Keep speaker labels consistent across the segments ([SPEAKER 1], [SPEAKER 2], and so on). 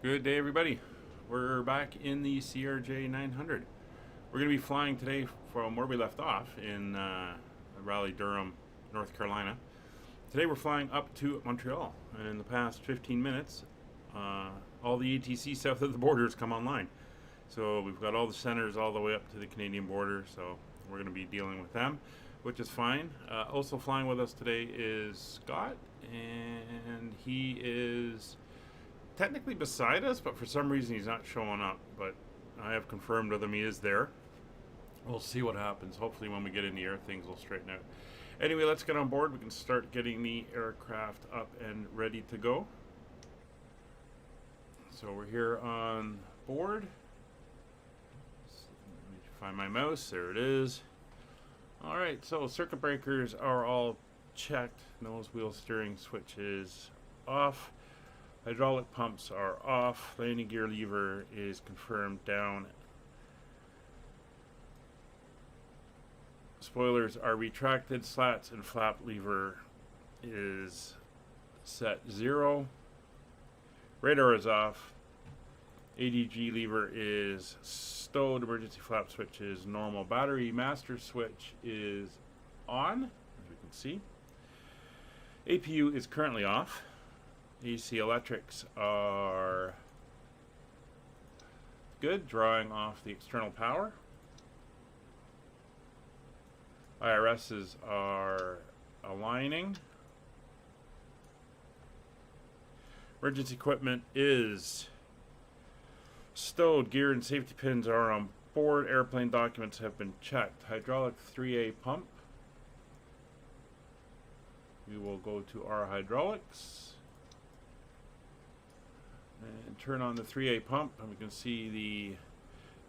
[SPEAKER 1] Good day, everybody. We're back in the CRJ900. We're going to be flying today from where we left off in Raleigh, Durham, North Carolina. Today we're flying up to Montreal, and in the past 15 minutes, all the ATC south of the border has come online. So we've got all the centers all the way up to the Canadian border, so we're going to be dealing with them, which is fine. Also flying with us today is Scott, and he is technically beside us, but for some reason he's not showing up. But I have confirmed with him he is there. We'll see what happens. Hopefully when we get in the air, things will straighten out. Anyway, let's get on board. We can start getting the aircraft up and ready to go. So we're here on board. Let me find my mouse. There it is. All right, so circuit breakers are all checked. Nose wheel steering switch is off. Hydraulic pumps are off. Landing gear lever is confirmed down. Spoilers are retracted. Slats and flap lever is set 0. Radar is off. ADG lever is stowed. Emergency flap switch is normal. Battery master switch is on, as we can see. APU is currently off. AC electrics are good, drawing off the external power. IRSs are aligning. Emergency equipment is stowed. Gear and safety pins are on board. Airplane documents have been checked. Hydraulic 3A pump. We will go to our hydraulics and turn on the 3A pump, and we can see the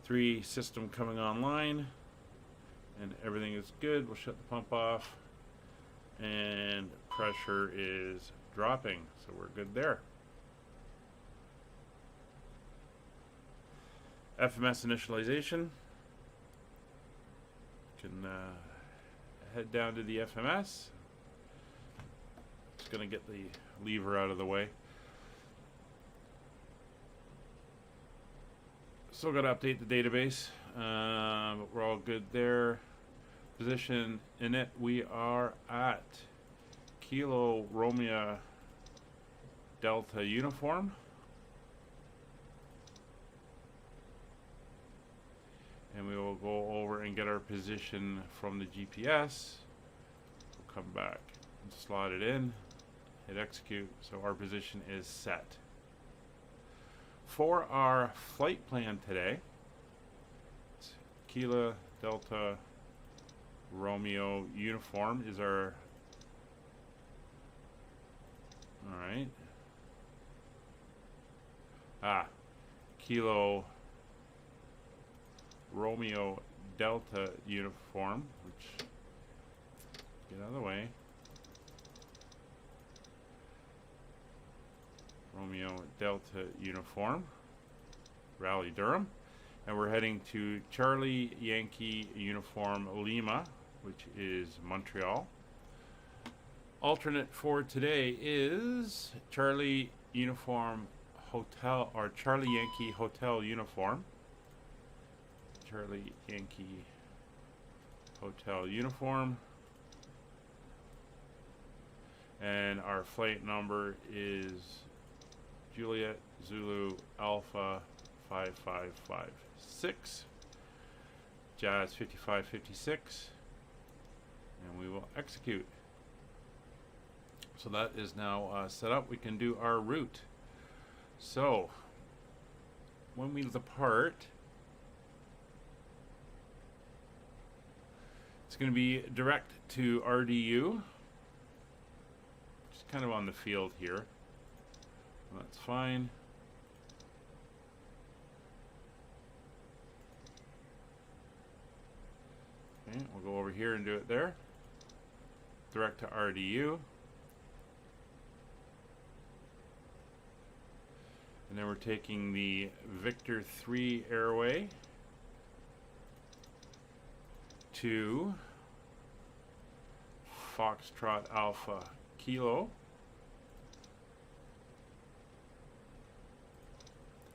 [SPEAKER 1] 3 system coming online, and everything is good. We'll shut the pump off, and pressure is dropping, so we're good there. FMS initialization. You can head down to the FMS. Just going to get the lever out of the way. Still got to update the database, but we're all good there. Position in it, we are at Kilo Romeo Delta Uniform. And we will go over and get our position from the GPS. We'll come back and slot it in, hit execute, so our position is set. For our flight plan today, it's Kilo Delta Romeo Uniform is our, Kilo Romeo Delta Uniform, which, get out of the way, Romeo Delta Uniform, Raleigh, Durham, and we're heading to Charlie Yankee Uniform Lima, which is Montreal. Alternate for today is Charlie Uniform Hotel, or Charlie Yankee Hotel Uniform. Charlie Yankee Hotel Uniform. And our flight number is Juliet Zulu Alpha 5556, Jazz 5556, and we will execute. So that is now set up. We can do our route. So when we depart, it's going to be direct to RDU, just kind of on the field here. That's fine. Okay, we'll go over here and do it there. Direct to RDU. And then we're taking the Victor 3 airway to Foxtrot Alpha Kilo.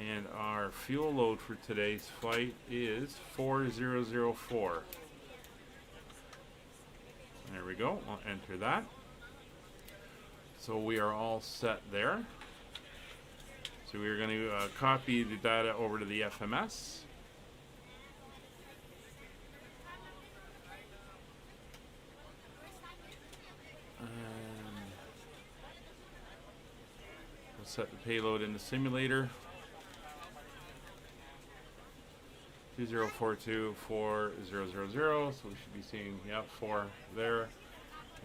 [SPEAKER 1] And our fuel load for today's flight is 4004. There we go. I'll enter that. So we are all set there. So we're going to copy the data over to the FMS. We'll set the payload in the simulator. 20424000. So we should be seeing 4 there,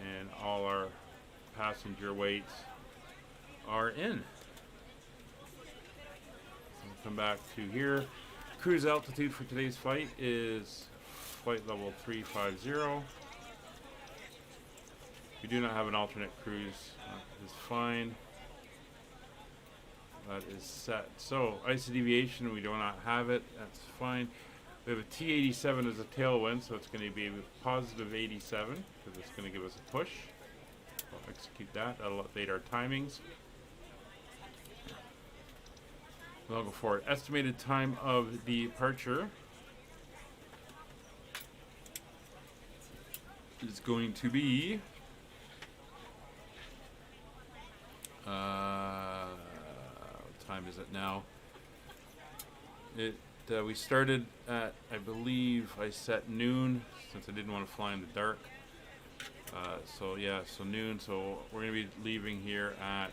[SPEAKER 1] and all our passenger weights are in. So we'll come back to here. Cruise altitude for today's flight is flight level 350. We do not have an alternate cruise. That is fine. That is set. So ISO deviation, we do not have it. That's fine. We have a T87 as a tailwind, so it's going to be a positive 87 because it's going to give us a push. We'll execute that. That'll update our timings. We'll go forward. Estimated time of departure is going to be what time is it now? We started at, I believe I set noon since I didn't want to fly in the dark. So noon. So we're going to be leaving here at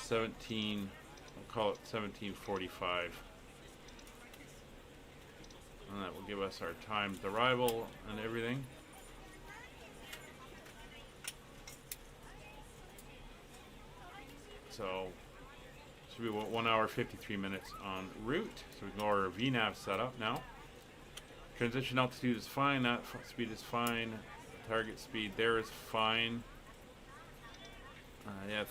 [SPEAKER 1] 17. We'll call it 17:45, and that will give us our timed arrival and everything. So should be 1 hour 53 minutes en route. So we can order a VNAV setup now. Transition altitude is fine. That speed is fine. Target speed there is fine.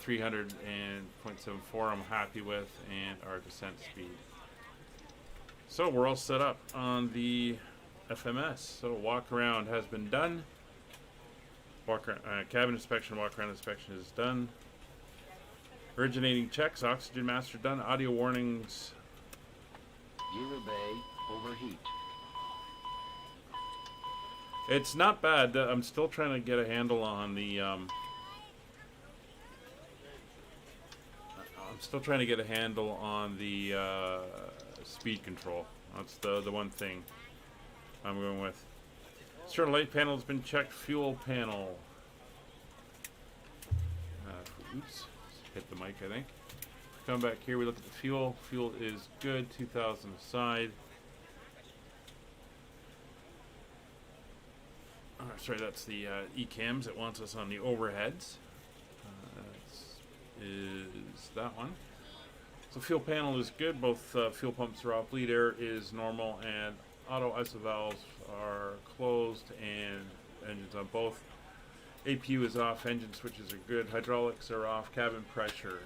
[SPEAKER 1] 300.74 I'm happy with, and our descent speed. So we're all set up on the FMS. So walk around has been done. Cabin inspection, walk around inspection is done. Originating checks, oxygen master done. Audio warnings.
[SPEAKER 2] Gear bay overheat.
[SPEAKER 1] It's not bad. I'm still trying to get a handle on the speed control. That's the one thing I'm going with. External light panel has been checked. Fuel panel. Oops, hit the mic, I think. Come back here. We look at the fuel. Fuel is good. 2,000 aside. Sorry, that's the ECAMs. It wants us on the overheads. Is that one. So fuel panel is good. Both fuel pumps are off. Bleed air is normal, and auto ISO valves are closed, and engines on both. APU is off. Engine switches are good. Hydraulics are off. Cabin pressure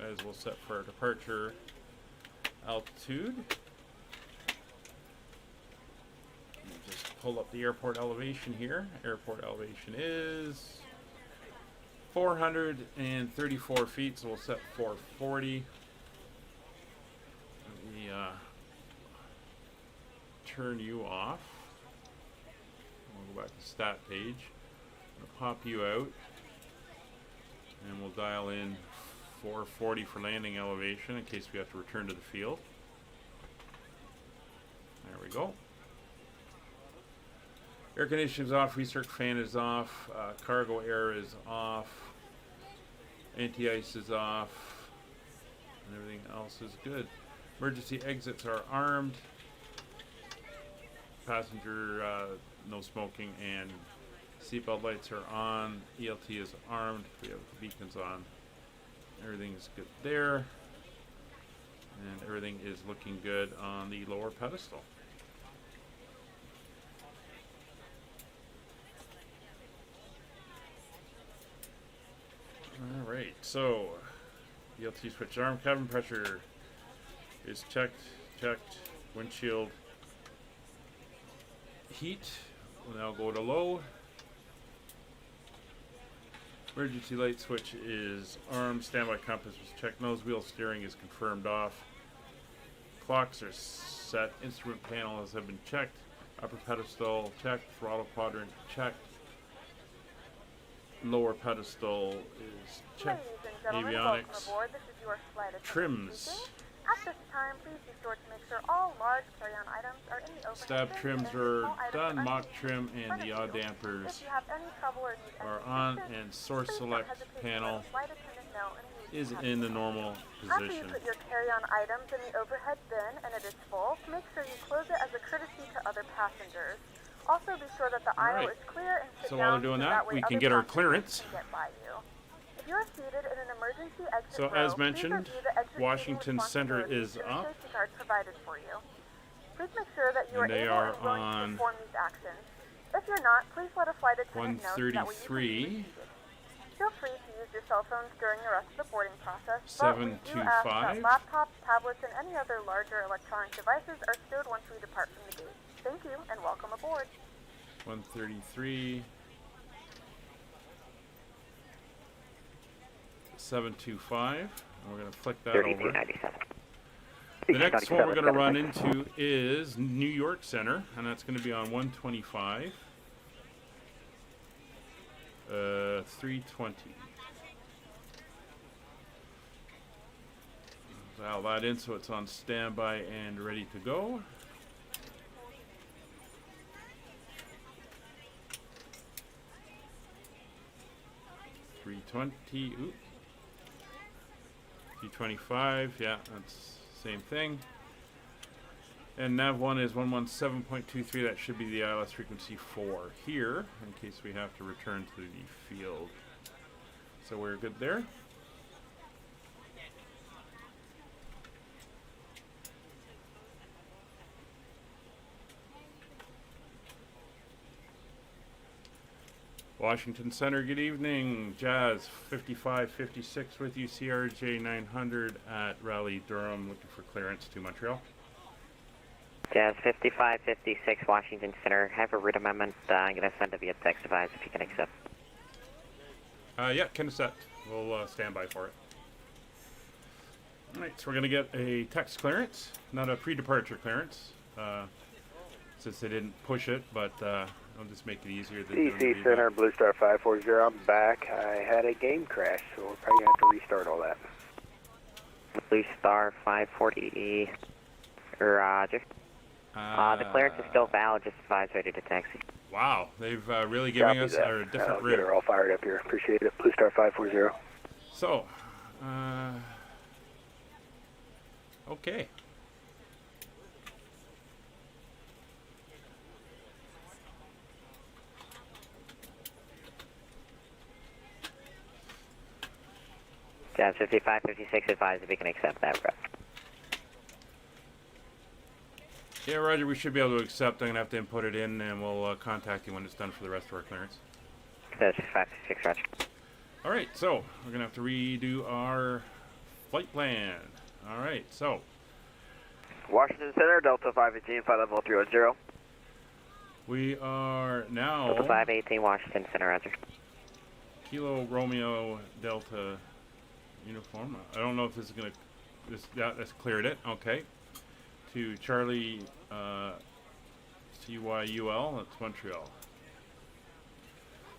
[SPEAKER 1] as well set for departure altitude. Just pull up the airport elevation here. Airport elevation is 434 feet, so we'll set 440. Let me turn you off. We'll go back to stat page. I'll pop you out, and we'll dial in 440 for landing elevation in case we have to return to the field. There we go. Air conditioning is off, recirc fan is off, cargo air is off, anti-ice is off, and everything else is good. Emergency exits are armed. Passenger no smoking, and seatbelt lights are on. ELT is armed. We have the beacons on. Everything is good there, and everything is looking good on the lower pedestal. Alright, so ELT switch arm. Cabin pressure is checked. Windshield heat will now go to low. Emergency light switch is armed. Standby compass was checked. Nose wheel steering is confirmed off. Clocks are set. Instrument panels have been checked. Upper pedestal checked. Throttle quadrant checked. Lower pedestal is checked.
[SPEAKER 3] Ladies and gentlemen,
[SPEAKER 1] Avionics.
[SPEAKER 3] welcome aboard. This is your flight attendant
[SPEAKER 1] Trims.
[SPEAKER 3] speaking. At this time, please be sure to make sure all large carry-on items are in the overhead
[SPEAKER 1] Stab
[SPEAKER 3] bin
[SPEAKER 1] trims
[SPEAKER 3] and
[SPEAKER 1] are
[SPEAKER 3] small items
[SPEAKER 1] done.
[SPEAKER 3] are
[SPEAKER 1] Mock
[SPEAKER 3] in
[SPEAKER 1] trim and
[SPEAKER 3] front
[SPEAKER 1] the
[SPEAKER 3] of
[SPEAKER 1] yaw
[SPEAKER 3] you.
[SPEAKER 1] dampers
[SPEAKER 3] If you have any trouble or need
[SPEAKER 1] are
[SPEAKER 3] any
[SPEAKER 1] on,
[SPEAKER 3] assistance,
[SPEAKER 1] and source
[SPEAKER 3] please don't
[SPEAKER 1] select
[SPEAKER 3] hesitate to
[SPEAKER 1] panel
[SPEAKER 3] let the flight attendant know and he will
[SPEAKER 1] is
[SPEAKER 3] be happy
[SPEAKER 1] in
[SPEAKER 3] to
[SPEAKER 1] the
[SPEAKER 3] help.
[SPEAKER 1] normal
[SPEAKER 3] After you
[SPEAKER 1] position.
[SPEAKER 3] put your carry-on items in the overhead bin and it is full, make sure you close it as a courtesy to other passengers. Also, be sure that the aisle
[SPEAKER 1] Alright.
[SPEAKER 3] is clear and sit
[SPEAKER 1] So
[SPEAKER 3] down
[SPEAKER 1] while they're doing
[SPEAKER 3] so
[SPEAKER 1] that,
[SPEAKER 3] way
[SPEAKER 1] we can
[SPEAKER 3] other
[SPEAKER 1] get our
[SPEAKER 3] passengers
[SPEAKER 1] clearance.
[SPEAKER 3] can get by you. If you are seated in an emergency exit
[SPEAKER 1] So
[SPEAKER 3] row,
[SPEAKER 1] as mentioned,
[SPEAKER 3] please review the exit
[SPEAKER 1] Washington
[SPEAKER 3] seating
[SPEAKER 1] Center
[SPEAKER 3] responsibilities
[SPEAKER 1] is
[SPEAKER 3] and the
[SPEAKER 1] up.
[SPEAKER 3] safety card provided for you. Please make sure that you
[SPEAKER 1] And
[SPEAKER 3] are
[SPEAKER 1] they
[SPEAKER 3] able
[SPEAKER 1] are
[SPEAKER 3] and willing to
[SPEAKER 1] on
[SPEAKER 3] perform these actions. If you're not, please let a flight attendant know so that way you can be
[SPEAKER 1] 133.
[SPEAKER 3] seated. Feel free to use your cell phones during the rest of the boarding process, but we do ask that
[SPEAKER 1] 725.
[SPEAKER 3] laptops, tablets, and any other larger electronic devices are stowed once we depart from the gate. Thank you, and welcome aboard.
[SPEAKER 1] 133. 725. And we're going to flick that over.
[SPEAKER 4] 3297.
[SPEAKER 1] The next one we're going to run into is New York Center, and that's going to be on 125. 320. Dial that in so it's on standby and ready to go. $320. Oop. 325. Yeah, that's same thing. And nav 1 is 117.23. That should be the ILS frequency 4 here, in case we have to return to the field. So we're good there. Washington Center, good evening. Jazz 5556 with you. CRJ900 at Raleigh, Durham, looking for clearance to Montreal.
[SPEAKER 4] Jazz 5556 Washington Center. Have a route amendment. I'm going to send it via text advice if you can accept.
[SPEAKER 1] Yeah, can accept. We'll stand by for it. Alright, so we're going to get a text clearance, not a pre-departure clearance, since they didn't push it, but I'll just make it easier.
[SPEAKER 5] DC Center, Blue Star 540, I'm back. I had a game crash, so we're probably going to have to restart all that.
[SPEAKER 4] Blue Star 540, Roger. The clearance is still valid, just advise ready to taxi.
[SPEAKER 1] Wow, they've really given us a different
[SPEAKER 5] Get
[SPEAKER 1] route.
[SPEAKER 5] her all fired up here. Appreciate it. Blue Star 540.
[SPEAKER 1] So, okay.
[SPEAKER 4] Jazz 5556 advise if you can accept that route.
[SPEAKER 1] Yeah, Roger, we should be able to accept. I'm going to have to input it in, and we'll contact you when it's done for the rest of our clearance.
[SPEAKER 4] Jazz 5556, Roger.
[SPEAKER 1] All right, so we're going to have to redo our flight plan. All right, so
[SPEAKER 5] Washington Center, Delta 518, flight level 310.
[SPEAKER 1] we are now
[SPEAKER 4] Delta 518 Washington Center, Roger.
[SPEAKER 1] Kilo Romeo Delta uniform. I don't know if this is going to, that's cleared it. Okay. To Charlie CYUL, that's Montreal.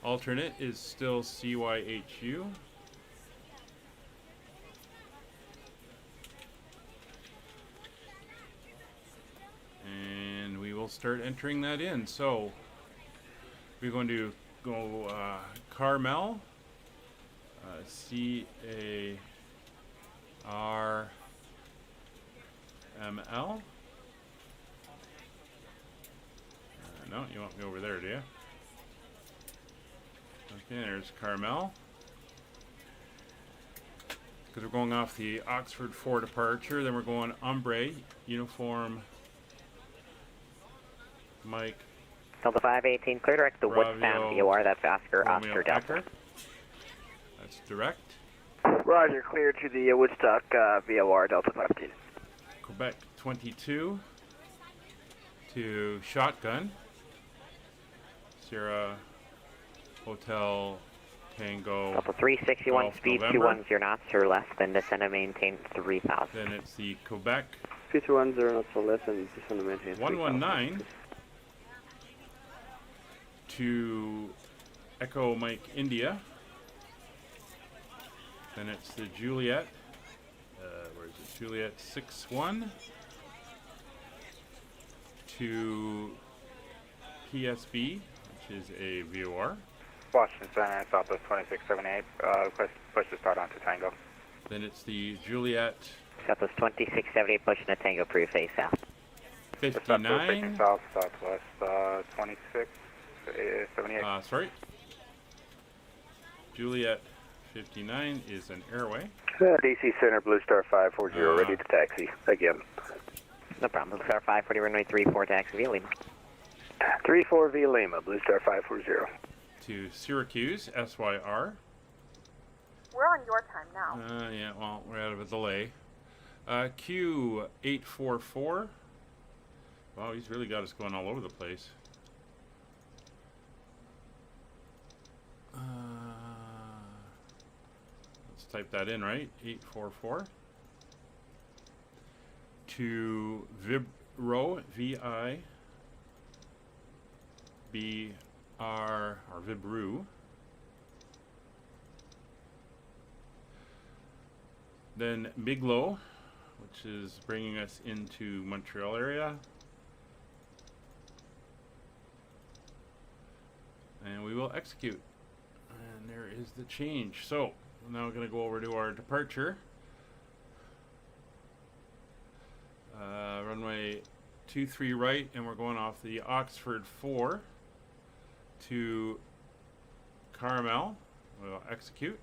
[SPEAKER 1] Alternate is still CYHU. And we will start entering that in. So we're going to go Carmel, CARML. No, you want me over there, do you? Okay, there's Carmel. Because we're going off the Oxford 4 departure, then we're going Ombre, uniform, Mike,
[SPEAKER 4] Delta 518, clear direct to
[SPEAKER 1] Bravo,
[SPEAKER 4] Woodstown VOR, that's Oscar,
[SPEAKER 1] Romeo
[SPEAKER 4] Oscar Delta.
[SPEAKER 1] Echo. That's direct.
[SPEAKER 5] Roger, clear to the Woodstock VOR, Delta 518.
[SPEAKER 1] Quebec 22 to Shotgun, Sierra Hotel Tango.
[SPEAKER 4] Delta 361,
[SPEAKER 1] Golf
[SPEAKER 4] speed
[SPEAKER 1] November.
[SPEAKER 4] 210 knots or less, then descend and maintain 3000.
[SPEAKER 1] Then it's the Quebec
[SPEAKER 6] 210 knots or less and descend and maintain
[SPEAKER 1] 119 to Echo Mike India. Then it's the Juliet. Where is it? Juliet 61 to PSB, which is a VOR.
[SPEAKER 7] Washington Center, Southwest 2678, push to start onto Tango.
[SPEAKER 1] Then it's the Juliet
[SPEAKER 4] Southwest 2678, pushing a Tango pre-face south.
[SPEAKER 1] 59.
[SPEAKER 7] South, Southwest 2678.
[SPEAKER 1] Sorry. Juliet 59 is an airway.
[SPEAKER 5] DC Center, Blue Star 540, ready to taxi. Again.
[SPEAKER 4] No problem. Blue Star 540, runway 34, taxi via Lima.
[SPEAKER 5] 34 via Lima, Blue Star 540.
[SPEAKER 1] To Syracuse, SYR.
[SPEAKER 3] We're on your time now.
[SPEAKER 1] Yeah, well, we're out of a delay. Q844. Wow, he's really got us going all over the place. Let's type that in, right? 844. To Vibro, V-I-B-R, or Vibru. Then Miglo, which is bringing us into Montreal area. And we will execute. And there is the change. So, now we're going to go over to our departure. Runway 23 right, and we're going off the Oxford 4 to Carmel. We'll execute.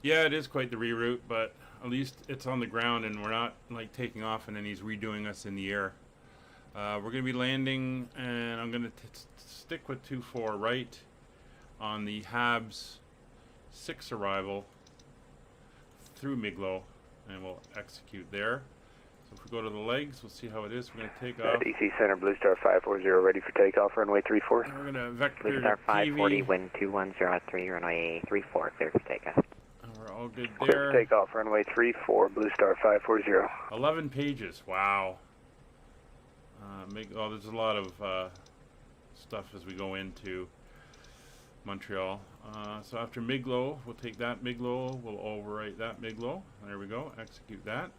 [SPEAKER 1] Yeah, it is quite the reroute, but at least it's on the ground and we're not like taking off and then he's redoing us in the air. We're going to be landing, and I'm going to stick with 24 right on the Habs 6 arrival through Miglo, and we'll execute there. So if we go to the legs, we'll see how it is. We're going to take off.
[SPEAKER 5] DC Center, Blue Star 540, ready for takeoff, runway 34.
[SPEAKER 1] And we're going to vector
[SPEAKER 4] Blue Star
[SPEAKER 1] to
[SPEAKER 4] 540,
[SPEAKER 1] TV.
[SPEAKER 4] wind 2103, runway 34, clear for takeoff.
[SPEAKER 1] And we're all good
[SPEAKER 5] Clear
[SPEAKER 1] there.
[SPEAKER 5] for takeoff, runway 34, Blue Star 540.
[SPEAKER 1] 11 pages. Wow. There's a lot of stuff as we go into Montreal. So after Miglo, we'll take that Miglo, we'll overwrite that Miglo. There we go, execute that.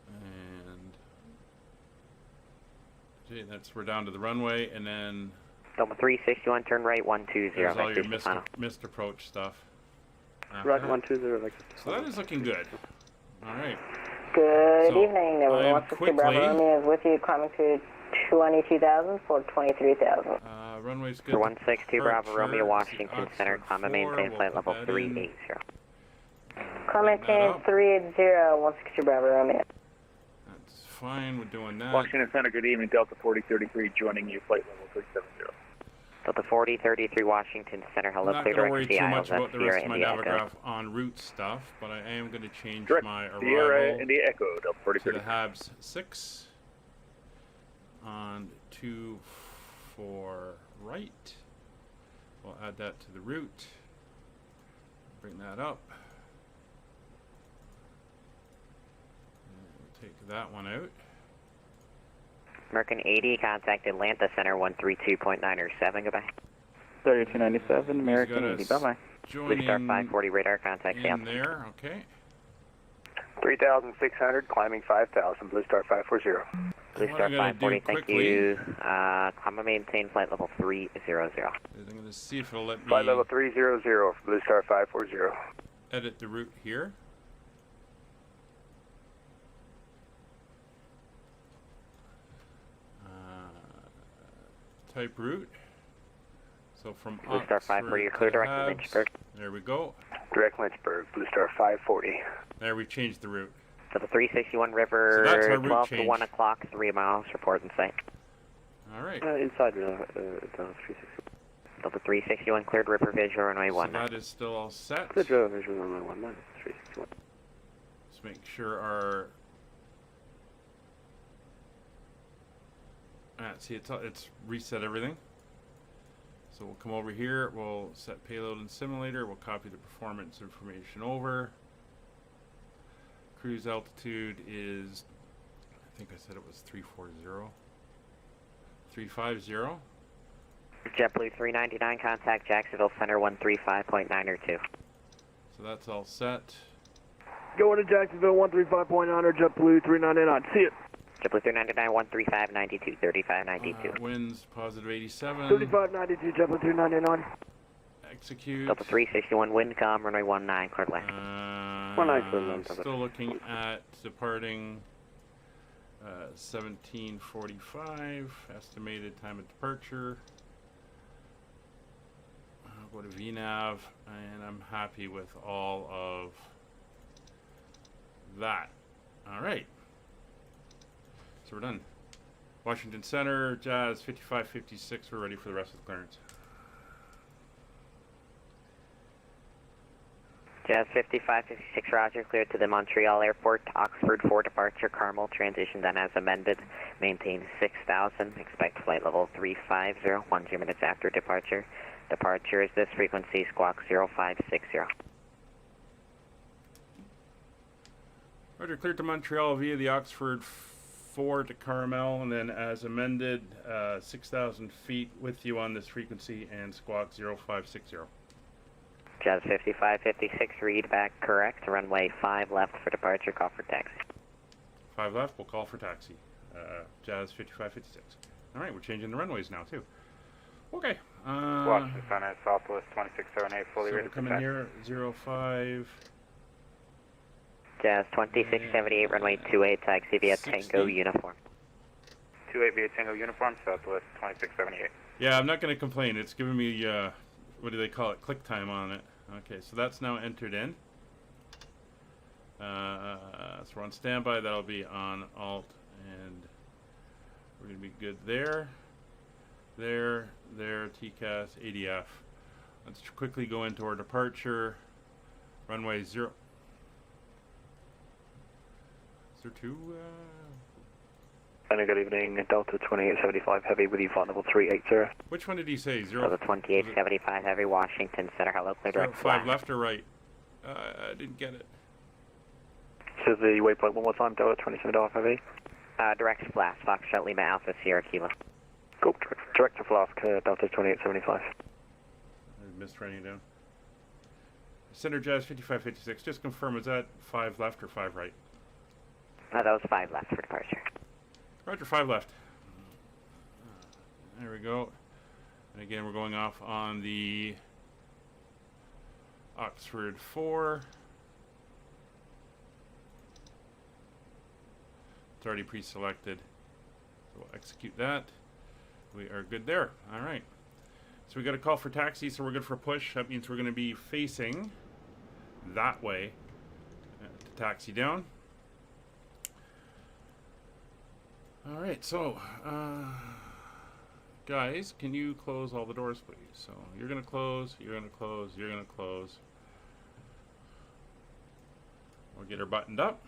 [SPEAKER 1] And okay, we're down to the runway, and then
[SPEAKER 4] Delta 361, turn right 120.
[SPEAKER 1] there's all your
[SPEAKER 4] final.
[SPEAKER 1] missed approach stuff.
[SPEAKER 6] Route 120, like
[SPEAKER 1] So that is looking good. All right.
[SPEAKER 8] Good
[SPEAKER 1] So,
[SPEAKER 8] evening, number
[SPEAKER 1] I am
[SPEAKER 8] 160 Bravo
[SPEAKER 1] quickly-
[SPEAKER 8] Romeo is with you, climbing to 22,000 for 23,000.
[SPEAKER 1] Runway's good.
[SPEAKER 4] For 162 Bravo
[SPEAKER 1] Departure,
[SPEAKER 4] Romeo, Washington
[SPEAKER 1] Oxford
[SPEAKER 4] Center, climb and
[SPEAKER 1] 4,
[SPEAKER 4] maintain
[SPEAKER 1] we'll
[SPEAKER 4] flight
[SPEAKER 1] put
[SPEAKER 4] level
[SPEAKER 1] that in.
[SPEAKER 4] 380.
[SPEAKER 8] Climb maintain 380, 160 Bravo Romeo.
[SPEAKER 1] That's fine, we're doing that.
[SPEAKER 7] Washington Center, good evening, Delta 4033, joining you, flight level 370.
[SPEAKER 4] Delta 4033 Washington Center, hello,
[SPEAKER 1] I'm not
[SPEAKER 4] clear
[SPEAKER 1] going to worry
[SPEAKER 4] direct
[SPEAKER 1] too
[SPEAKER 4] CI,
[SPEAKER 1] much about the rest of my
[SPEAKER 4] India Echo.
[SPEAKER 1] Navigraph en route stuff, but I am going to change
[SPEAKER 7] Direct
[SPEAKER 1] my
[SPEAKER 7] Sierra
[SPEAKER 1] arrival
[SPEAKER 7] India Echo, Delta
[SPEAKER 1] to the
[SPEAKER 7] 4033.
[SPEAKER 1] Habs 6 on 24 right. We'll add that to the route. Bring that up. And we'll take that one out.
[SPEAKER 4] American 80, contact Atlanta Center 132.907, goodbye.
[SPEAKER 6] 3297, American
[SPEAKER 1] got
[SPEAKER 6] 80,
[SPEAKER 1] us
[SPEAKER 6] bye-bye.
[SPEAKER 4] Blue Star
[SPEAKER 1] Joining
[SPEAKER 4] 540 radar, contact
[SPEAKER 1] in
[SPEAKER 4] south.
[SPEAKER 1] there, okay.
[SPEAKER 5] 3,600, climbing 5,000, Blue Star 540.
[SPEAKER 4] Blue
[SPEAKER 1] What
[SPEAKER 4] Star
[SPEAKER 1] I'm gonna
[SPEAKER 4] 540,
[SPEAKER 1] do
[SPEAKER 4] thank
[SPEAKER 1] quickly
[SPEAKER 4] you. Climb and maintain flight level 300.
[SPEAKER 1] is I'm going to see if it'll let me
[SPEAKER 5] Flight level 300 for Blue Star 540.
[SPEAKER 1] edit the route here. Type route. So from
[SPEAKER 4] Blue Star 540, you're clear
[SPEAKER 1] to
[SPEAKER 4] direct to
[SPEAKER 1] Habs.
[SPEAKER 4] Lynchburg.
[SPEAKER 1] There we go.
[SPEAKER 5] Direct Lynchburg, Blue Star 540.
[SPEAKER 1] There, we changed the route.
[SPEAKER 4] So the 361 River,
[SPEAKER 1] So that's our route
[SPEAKER 4] 12 to
[SPEAKER 1] change.
[SPEAKER 4] 1 o'clock, 3 miles, report in sight.
[SPEAKER 1] All right.
[SPEAKER 6] Inside Delta 360.
[SPEAKER 4] Delta 361, cleared river visual, runway
[SPEAKER 1] So
[SPEAKER 4] 1.
[SPEAKER 1] that is still all set.
[SPEAKER 6] Clear drill visual on my 19, 361.
[SPEAKER 1] Let's make sure our See, it's reset everything. So we'll come over here, we'll set payload and simulator, we'll copy the performance information over. Cruise altitude is, I think I said it was 340. 350.
[SPEAKER 4] JetBlue 399, contact Jacksonville Center 135.902.
[SPEAKER 1] So that's all set.
[SPEAKER 5] Going to Jacksonville 135.9, JetBlue 399. See it.
[SPEAKER 4] JetBlue 399, 135.92, 35.92.
[SPEAKER 1] Winds positive 87.
[SPEAKER 5] 35.92, JetBlue 399.
[SPEAKER 1] Execute.
[SPEAKER 4] Delta 361, wind calm, runway 19, clear left.
[SPEAKER 1] Still looking at departing 17:45. Estimated time of departure. I'll go to VNAV, and I'm happy with all of that. All right. So we're done. Washington Center, Jazz 5556. We're ready for the rest of the clearance.
[SPEAKER 4] Jazz 5556, roger, cleared to the Montreal Airport, Oxford 4 departure, Carmel, transition done as amended, maintain 6,000, expect flight level 350, 10 minutes after departure. Departure is this frequency, squawk 0560.
[SPEAKER 1] Roger, cleared to Montreal via the Oxford 4 to Carmel, and then as amended, 6,000 feet with you on this frequency and squawk 0560.
[SPEAKER 4] Jazz 5556, read back correct, runway 5 left for departure, call for taxi.
[SPEAKER 1] 5 left, we'll call for taxi. Jazz 5556. All right, we're changing the runways now too. Okay.
[SPEAKER 7] Washington Center, Southwest 2678, fully
[SPEAKER 1] So
[SPEAKER 7] ready
[SPEAKER 1] we'll
[SPEAKER 7] for
[SPEAKER 1] come in
[SPEAKER 7] taxi.
[SPEAKER 1] here, 05.
[SPEAKER 4] Jazz 2678, runway 28, taxi via
[SPEAKER 1] 60.
[SPEAKER 4] Tango uniform.
[SPEAKER 7] 28 via Tango uniform, Southwest 2678.
[SPEAKER 1] Yeah, I'm not going to complain. It's giving me, what do they call it, click time on it. Okay, so that's now entered in. So we're on standby. That'll be on alt, and we're going to be good there. There, TCAS, ADF. Let's quickly go into our departure. Runway 0. Is there 2?
[SPEAKER 6] Good evening, Delta 2875 Heavy with you, flight level 380.
[SPEAKER 1] Which one did he say? 0?
[SPEAKER 4] Delta 2875 Heavy, Washington Center, hello, clear direct
[SPEAKER 1] 5 left or right? I didn't get it.
[SPEAKER 6] Says the waypoint one more time, Delta 27 Heavy.
[SPEAKER 4] Direct flash, Foxtrot Lima Alpha Sierra Kilo.
[SPEAKER 6] Cool, direct to Flask, Delta 2875.
[SPEAKER 1] I missed writing it down. Center Jazz 5556. Just confirm, is that 5 left or 5 right?
[SPEAKER 4] That was 5 left for departure.
[SPEAKER 1] Roger, 5 left. There we go. And again, we're going off on the Oxford 4. It's already pre-selected. So we'll execute that. We are good there. All right. So we got a call for taxi, so we're good for push. That means we're going to be facing that way to taxi down. All right, so guys, can you close all the doors, please? So you're going to close, you're going to close, you're going to close. We'll get her buttoned up.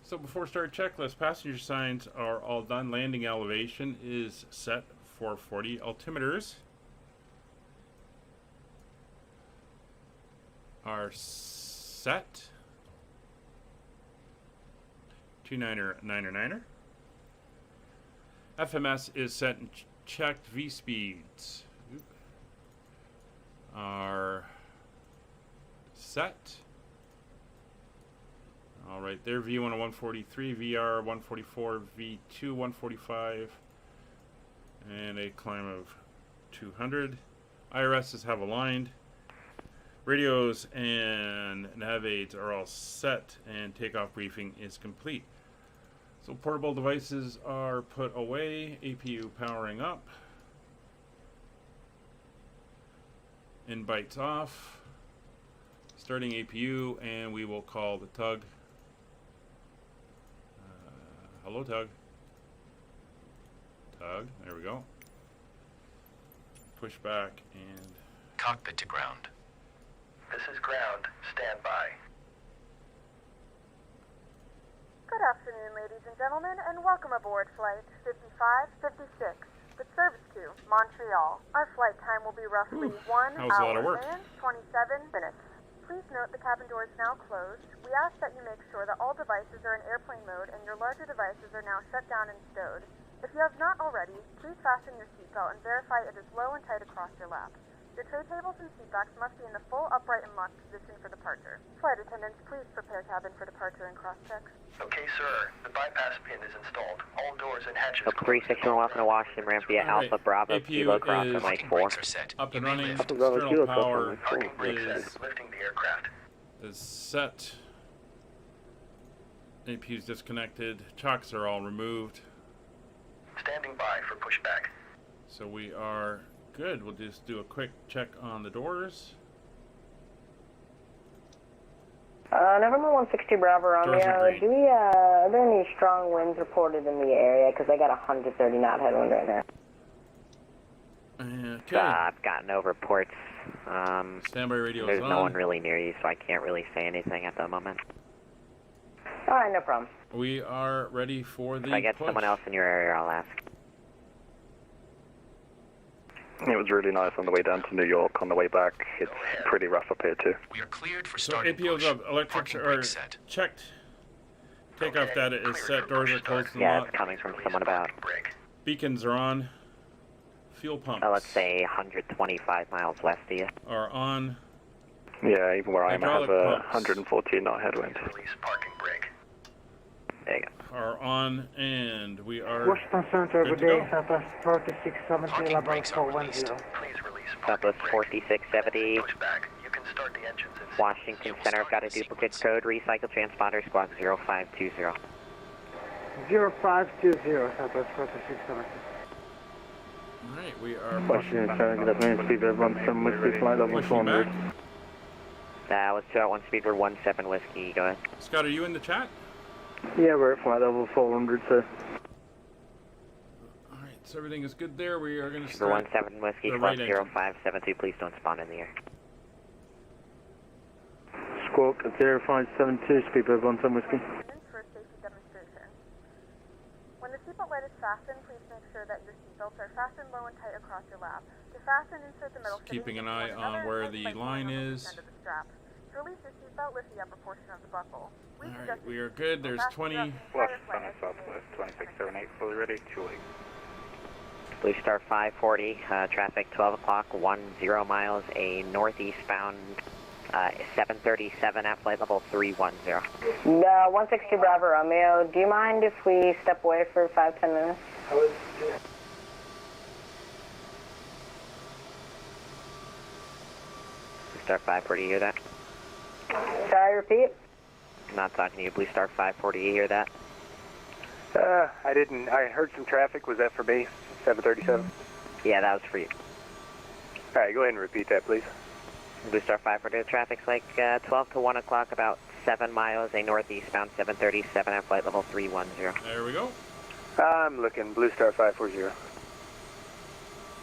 [SPEAKER 1] So before start checklist, passenger signs are all done. Landing elevation is set 440. Altimeters are set. 29er. FMS is set and checked. V speeds are set. All right, there V1 on 143, VR 144, V2 145, and a climb of 200. IRSs have aligned. Radios and nav aids are all set, and takeoff briefing is complete. So portable devices are put away, APU powering up, in-bites off, starting APU, and we will call the tug. Hello, tug. Tug, there we go. Push back and...
[SPEAKER 9] Cockpit to ground.
[SPEAKER 10] This is ground. Stand by.
[SPEAKER 3] Good afternoon, ladies ladies and gentlemen, and welcome aboard Flight 5556 with service to Montreal. Our flight time will be roughly 1
[SPEAKER 1] that was a lot
[SPEAKER 3] hour
[SPEAKER 1] of work.
[SPEAKER 3] and 27 minutes. Please note the cabin door is now closed. We ask that you make sure that all devices are in airplane mode and your larger devices are now shut down and stowed. If you have not already, please fasten your seatbelt and verify it is low and tight across your lap. Your tray tables and seatbacks must be in the full upright and locked position for departure. Flight attendants, please prepare cabin for departure and cross-check.
[SPEAKER 9] Okay, sir. The bypass pin is installed. All doors and hatches
[SPEAKER 4] Up 361, welcome to Washington, ramp via
[SPEAKER 1] All right.
[SPEAKER 4] Alpha Bravo,
[SPEAKER 1] APU
[SPEAKER 4] Kilo Cross
[SPEAKER 1] is
[SPEAKER 4] runway 4.
[SPEAKER 1] up and running.
[SPEAKER 6] Alpha Bravo,
[SPEAKER 1] External
[SPEAKER 6] Kilo Cross
[SPEAKER 1] power
[SPEAKER 6] runway 4.
[SPEAKER 9] Parking brake
[SPEAKER 1] is
[SPEAKER 9] set. Lifting the aircraft.
[SPEAKER 1] set. APU's disconnected. Chocks are all removed.
[SPEAKER 9] Standing by for pushback.
[SPEAKER 1] So we are good. We'll just do a quick check on the doors.
[SPEAKER 8] November 160 Bravo
[SPEAKER 1] Doors are
[SPEAKER 8] Romeo,
[SPEAKER 1] green.
[SPEAKER 8] are there any strong winds reported in the area? Because I got 130 knot headwind right now.
[SPEAKER 1] Okay.
[SPEAKER 4] I've got no reports.
[SPEAKER 1] Standby radio
[SPEAKER 4] There's
[SPEAKER 1] is on.
[SPEAKER 4] no one really near you, so I can't really say anything at the moment.
[SPEAKER 8] Alright, no problem.
[SPEAKER 1] We are ready for the
[SPEAKER 4] If I get
[SPEAKER 1] push.
[SPEAKER 4] someone else in your area, I'll ask.
[SPEAKER 6] It was really nice on the way down to New York. On the way back, it's pretty rough up here too.
[SPEAKER 10] We are cleared for
[SPEAKER 1] So
[SPEAKER 10] starting
[SPEAKER 1] APU's
[SPEAKER 10] push.
[SPEAKER 1] up. Electrics
[SPEAKER 10] Parking
[SPEAKER 1] are
[SPEAKER 10] brake set.
[SPEAKER 1] checked. Takeoff data is set. Doors are closed and
[SPEAKER 4] Yeah,
[SPEAKER 1] locked.
[SPEAKER 4] it's coming from someone about,
[SPEAKER 1] Beacons are on. Fuel pumps
[SPEAKER 4] let's say, 125 miles west of you.
[SPEAKER 1] are on.
[SPEAKER 6] Yeah, even where I am, I have
[SPEAKER 1] Hydraulic
[SPEAKER 6] a
[SPEAKER 1] pumps.
[SPEAKER 6] 114 knot headwind.
[SPEAKER 9] Release parking brake.
[SPEAKER 4] There you go.
[SPEAKER 1] Are on, and we are
[SPEAKER 11] Washington Center,
[SPEAKER 1] good
[SPEAKER 11] good
[SPEAKER 1] to
[SPEAKER 11] day.
[SPEAKER 1] go.
[SPEAKER 11] Southwest 4670,
[SPEAKER 10] Parking
[SPEAKER 11] level
[SPEAKER 10] brakes are
[SPEAKER 11] 410.
[SPEAKER 10] released.
[SPEAKER 9] Please release
[SPEAKER 4] Southwest
[SPEAKER 9] parking brake.
[SPEAKER 4] 4670,
[SPEAKER 9] Pushback. You can start the engines in
[SPEAKER 4] Washington Center. I've got a duplicate code. Recycle transponder squad 0520.
[SPEAKER 11] 0520, Southwest 4670.
[SPEAKER 1] Alright, we are
[SPEAKER 6] Washington Center, good afternoon. Speedbird 17 Whiskey, flight level
[SPEAKER 1] pushing
[SPEAKER 6] 400.
[SPEAKER 1] back.
[SPEAKER 4] That was 201 speed for 17 whiskey. Go ahead.
[SPEAKER 1] Scott, are you in the chat?
[SPEAKER 6] Yeah, we're at flight level 400, sir.
[SPEAKER 1] Alright, so everything is good there. We are going to
[SPEAKER 4] For
[SPEAKER 1] start
[SPEAKER 4] 17 whiskey,
[SPEAKER 1] the
[SPEAKER 4] club
[SPEAKER 1] right engine.
[SPEAKER 4] 0572. Please don't spawn in the air.
[SPEAKER 6] Squawk at 0572, Speedbird 17 Whiskey.
[SPEAKER 3] For a safety demonstration. When the seatbelt light is fastened, please make sure that your seatbelts are fastened low and tight across your lap. To fasten, insert the metal
[SPEAKER 1] Keeping
[SPEAKER 3] fittings
[SPEAKER 1] an eye
[SPEAKER 3] into one
[SPEAKER 1] on
[SPEAKER 3] another
[SPEAKER 1] where
[SPEAKER 3] and
[SPEAKER 1] the
[SPEAKER 3] place
[SPEAKER 1] line
[SPEAKER 3] one on
[SPEAKER 1] is.
[SPEAKER 3] each end of the strap. To release your seatbelt, lift the upper portion of the buckle. We
[SPEAKER 1] Alright,
[SPEAKER 3] suggest
[SPEAKER 1] we
[SPEAKER 3] you
[SPEAKER 1] are good. There's
[SPEAKER 3] fasten
[SPEAKER 1] 20.
[SPEAKER 3] throughout the
[SPEAKER 7] Plus,
[SPEAKER 3] entire flight
[SPEAKER 7] on
[SPEAKER 3] as you
[SPEAKER 7] Southwest 2678, fully ready, 28.
[SPEAKER 4] Blue Star 540, traffic 12 o'clock, 10 miles, a northeast bound 737 at flight level 310.
[SPEAKER 8] 160 Bravo Romeo, do you mind if we step away for 5-10 minutes?
[SPEAKER 4] Blue Star 540, you hear that?
[SPEAKER 8] Sorry, repeat?
[SPEAKER 4] I'm not talking to you. Blue Star 540, you hear that?
[SPEAKER 5] I didn't. I heard some traffic. Was that for me? 737?
[SPEAKER 4] Yeah, that was for you.
[SPEAKER 5] Alright, go ahead and repeat that, please.
[SPEAKER 4] Blue Star 540, the traffic's like 12 to 1 o'clock, about 7 miles, a northeast bound 737 at flight level 310.
[SPEAKER 1] There we go.
[SPEAKER 5] I'm looking. Blue Star 540.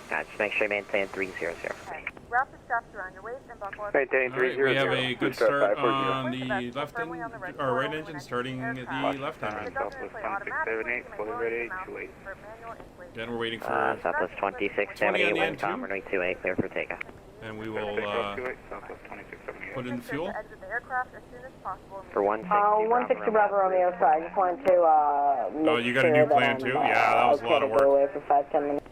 [SPEAKER 4] Just make sure you maintain 300.
[SPEAKER 3] Okay. Wrap the straps around your waist and buckle up.
[SPEAKER 5] Maintain
[SPEAKER 1] Alright,
[SPEAKER 5] 300.
[SPEAKER 1] we have a
[SPEAKER 5] Blue
[SPEAKER 1] good
[SPEAKER 5] Star
[SPEAKER 1] start
[SPEAKER 5] 540.
[SPEAKER 1] on the left
[SPEAKER 3] Firmly
[SPEAKER 1] engine,
[SPEAKER 3] on the right
[SPEAKER 1] or right
[SPEAKER 3] portal
[SPEAKER 1] engine,
[SPEAKER 3] when
[SPEAKER 1] starting at
[SPEAKER 3] exiting
[SPEAKER 1] the
[SPEAKER 3] aircraft.
[SPEAKER 1] left
[SPEAKER 3] It
[SPEAKER 1] engine.
[SPEAKER 3] doesn't inflate automatically. You may
[SPEAKER 7] fully
[SPEAKER 3] lower
[SPEAKER 7] ready,
[SPEAKER 3] the mount
[SPEAKER 7] 28.
[SPEAKER 3] for manual inflation.
[SPEAKER 1] Then we're waiting for,
[SPEAKER 4] Southwest 2670,
[SPEAKER 1] the
[SPEAKER 4] wind
[SPEAKER 1] N2.
[SPEAKER 4] calm, runway 28, clear for takeoff.
[SPEAKER 1] and we will
[SPEAKER 7] Southwest 2678.
[SPEAKER 1] put in
[SPEAKER 3] Make sure
[SPEAKER 1] fuel.
[SPEAKER 3] to exit the aircraft as soon as possible.
[SPEAKER 4] For 160,
[SPEAKER 8] 160 Bravo Romeo, sorry, I just wanted to, make
[SPEAKER 1] Oh, you got a
[SPEAKER 8] sure
[SPEAKER 1] new
[SPEAKER 8] that
[SPEAKER 1] plan
[SPEAKER 8] I'm,
[SPEAKER 1] too? Yeah, that was a
[SPEAKER 8] okay
[SPEAKER 1] lot
[SPEAKER 8] to
[SPEAKER 1] of
[SPEAKER 8] go
[SPEAKER 1] work.
[SPEAKER 8] away for 5-10 minutes.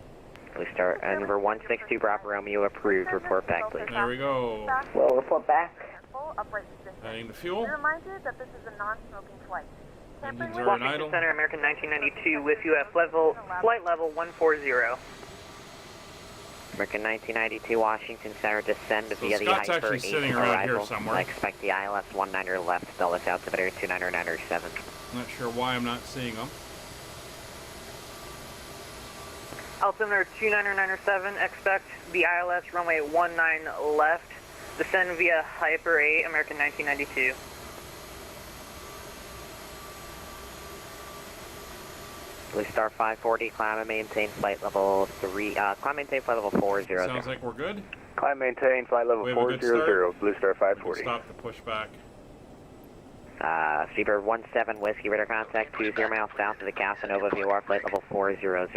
[SPEAKER 4] Blue Star, and number 162 Bravo Romeo approved. Report back, please.
[SPEAKER 1] There we go.
[SPEAKER 8] We'll report back.
[SPEAKER 3] Full upright position.
[SPEAKER 1] Adding the fuel.
[SPEAKER 3] We remind you that this is a non-smoking flight. Tampering
[SPEAKER 1] Engines
[SPEAKER 3] with
[SPEAKER 1] are in idle.
[SPEAKER 12] Center, American 1992, with you at flight level 140.
[SPEAKER 4] American 1992, Washington Center, descend via the
[SPEAKER 1] Scott's
[SPEAKER 4] Hyper
[SPEAKER 1] actually
[SPEAKER 4] 8
[SPEAKER 1] sitting around here
[SPEAKER 4] arrival.
[SPEAKER 1] somewhere.
[SPEAKER 4] I expect the ILS 19 left, Delta South Altimeter 2997.
[SPEAKER 1] I'm not sure why I'm not seeing them.
[SPEAKER 12] Altimeter 2997, expect the ILS runway 19 left, descend via Hyper 8, American 1992.
[SPEAKER 4] Blue Star 540, climb and maintain flight level 3, climb and maintain flight level 400.
[SPEAKER 1] Sounds like we're good.
[SPEAKER 5] Climb maintain, flight level
[SPEAKER 1] We have a good
[SPEAKER 5] 400,
[SPEAKER 1] start.
[SPEAKER 5] Blue Star
[SPEAKER 1] We'll
[SPEAKER 5] 540.
[SPEAKER 1] stop the pushback.
[SPEAKER 4] Sleeper 17 Whiskey Rudder contact 20 miles south of the Casanova VOR, flight level 400.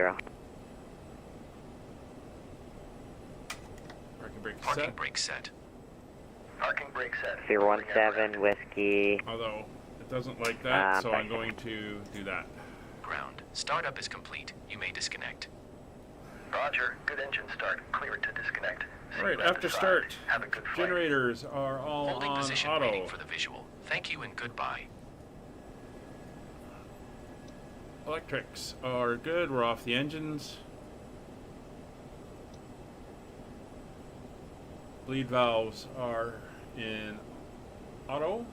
[SPEAKER 1] Parking brake
[SPEAKER 9] Parking
[SPEAKER 1] set.
[SPEAKER 9] brake set. Parking brake set.
[SPEAKER 4] Sleeper 17 Whiskey.
[SPEAKER 1] Although it doesn't like that, so I'm
[SPEAKER 4] back.
[SPEAKER 1] going to do that.
[SPEAKER 9] Ground. Startup is complete. You may disconnect. Roger. Good engine start. Clear it to disconnect.
[SPEAKER 1] All right, after start,
[SPEAKER 9] Have a good flight.
[SPEAKER 1] generators are all
[SPEAKER 9] Holding
[SPEAKER 1] on
[SPEAKER 9] position
[SPEAKER 1] auto.
[SPEAKER 9] waiting for the visual. Thank you and goodbye.
[SPEAKER 1] Electrics are good. We're off the engines. Bleed valves are in auto.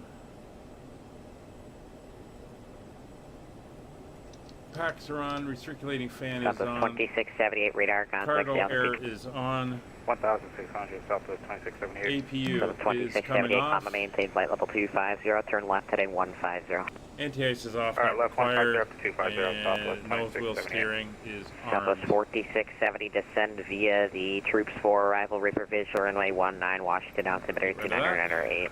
[SPEAKER 1] Packs are on. Recirculating fan is
[SPEAKER 4] Southwest
[SPEAKER 1] on.
[SPEAKER 4] 2678 radar contact.
[SPEAKER 1] Cargo
[SPEAKER 4] down
[SPEAKER 1] air
[SPEAKER 4] speed.
[SPEAKER 1] is on.
[SPEAKER 7] 1,600 Southwest 2678.
[SPEAKER 1] APU is coming
[SPEAKER 4] 2678,
[SPEAKER 1] off.
[SPEAKER 4] Comma maintain flight level 250, turn left heading 150.
[SPEAKER 1] Anti-ice is off.
[SPEAKER 7] All right,
[SPEAKER 1] not
[SPEAKER 7] left
[SPEAKER 1] required,
[SPEAKER 7] 150 up to 250, Southwest
[SPEAKER 1] and nose wheel
[SPEAKER 7] 2678.
[SPEAKER 1] steering is
[SPEAKER 4] Southwest
[SPEAKER 1] armed.
[SPEAKER 4] 4670, descend via the troops for arrival, Reaper visual, runway 19, Washington, altimeter
[SPEAKER 1] Get rid of that.
[SPEAKER 4] 2908.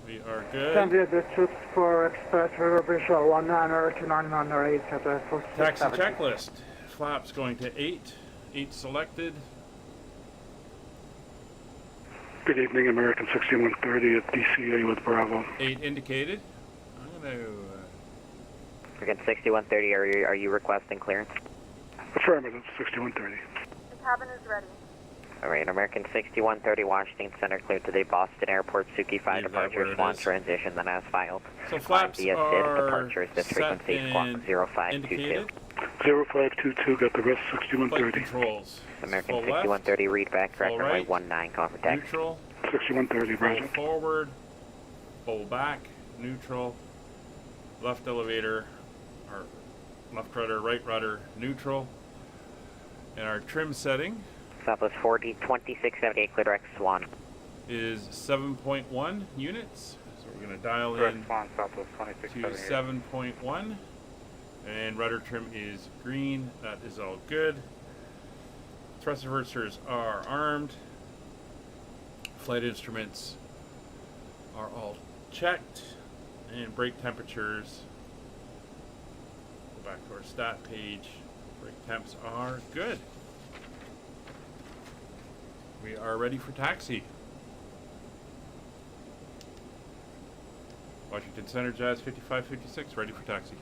[SPEAKER 1] We are good.
[SPEAKER 11] Cambria, the troops for Express River Visual 19 to 908, Southwest 4670.
[SPEAKER 1] Taxi checklist. Flaps going to 8. 8 selected.
[SPEAKER 10] Good evening, American 6130 at DCA with Bravo.
[SPEAKER 1] 8 indicated. I'm going to...
[SPEAKER 4] Again, 6130, are you requesting clearance?
[SPEAKER 10] Affirmative, 6130.
[SPEAKER 3] The cabin is ready.
[SPEAKER 4] Alright, American 6130, Washington Center, cleared to the Boston Airport, Suki 5
[SPEAKER 1] Leave that where
[SPEAKER 4] departure,
[SPEAKER 1] it
[SPEAKER 4] Swan
[SPEAKER 1] is.
[SPEAKER 4] transition, then as filed.
[SPEAKER 1] So flaps
[SPEAKER 4] Via
[SPEAKER 1] are
[SPEAKER 4] departures, this
[SPEAKER 1] set
[SPEAKER 4] frequency, squawk
[SPEAKER 1] and
[SPEAKER 4] 0522.
[SPEAKER 1] indicated.
[SPEAKER 10] 0522, got the rest
[SPEAKER 1] Flight
[SPEAKER 10] 6130.
[SPEAKER 1] controls.
[SPEAKER 4] American
[SPEAKER 1] Full left,
[SPEAKER 4] 6130, read back, correct
[SPEAKER 1] full
[SPEAKER 4] runway
[SPEAKER 1] right,
[SPEAKER 4] 19, call for taxi.
[SPEAKER 1] neutral,
[SPEAKER 10] 6130,
[SPEAKER 1] full
[SPEAKER 10] Roger.
[SPEAKER 1] forward, full back, neutral, left elevator, or left rudder, right rudder, neutral. And our trim setting
[SPEAKER 4] Southwest 2678, clear direct Swan.
[SPEAKER 1] is 7.1 units. So we're going to dial
[SPEAKER 7] Direct
[SPEAKER 1] in
[SPEAKER 7] Swan, Southwest
[SPEAKER 1] to
[SPEAKER 7] 2678.
[SPEAKER 1] 7.1. And rudder trim is green. That is all good. Thrust reversers are armed. Flight instruments are all checked. And brake temperatures. Go back to our stat page. Brake temps are good. We are ready for taxi. Washington Center, Jazz 5556, ready for taxi.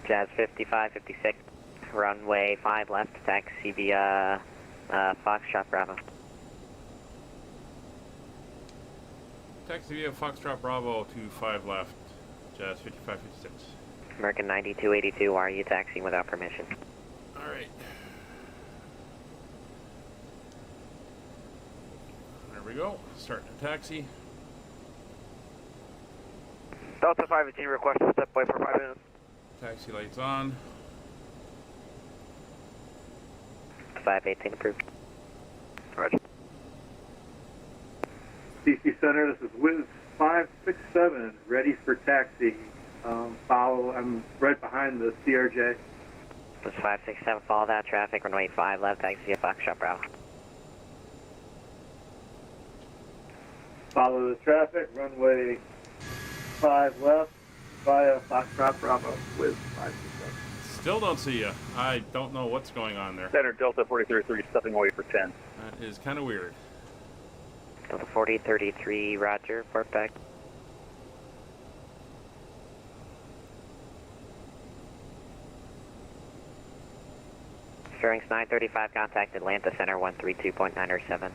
[SPEAKER 4] Jazz 5556, runway 5 left, taxi via Foxtrot Bravo.
[SPEAKER 1] Taxi via Foxtrot Bravo to 5 left, Jazz 5556.
[SPEAKER 4] American 9282, why are you taxiing without permission?
[SPEAKER 1] Alright. There we go, starting the taxi.
[SPEAKER 12] Delta 518, request to step away for 5 minutes.
[SPEAKER 1] Taxi lights on.
[SPEAKER 4] 518 approved.
[SPEAKER 12] Roger.
[SPEAKER 13] DC Center, this is Wiz 567, ready for taxi. I'm right behind the CRJ.
[SPEAKER 4] This 567, follow that traffic, runway 5 left, taxi via Foxtrot Bravo.
[SPEAKER 13] Follow the traffic, runway 5 left, via Foxtrot Bravo, Wiz 567.
[SPEAKER 1] Still don't see you. I don't know what's going on there.
[SPEAKER 6] Center Delta 433, stepping away for 10.
[SPEAKER 1] That is kind of weird.
[SPEAKER 4] Delta 4033, roger, port back. Sterling's 935, contact Atlanta Center 132.907.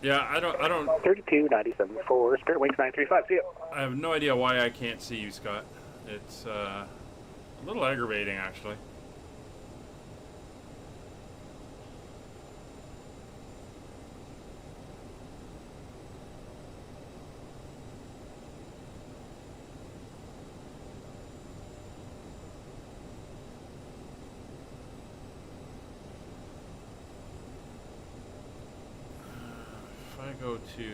[SPEAKER 1] Yeah, I don't
[SPEAKER 6] 3297.4, Spirit Wings 935, see you.
[SPEAKER 1] I have no idea why I can't see you, Scott. It's a little aggravating, actually. If I go to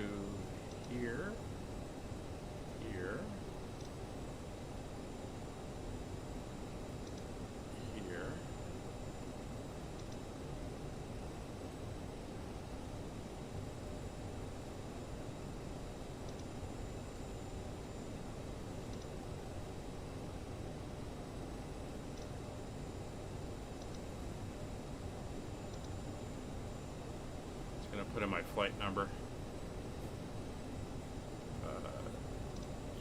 [SPEAKER 1] here, here, here, Put in my flight number.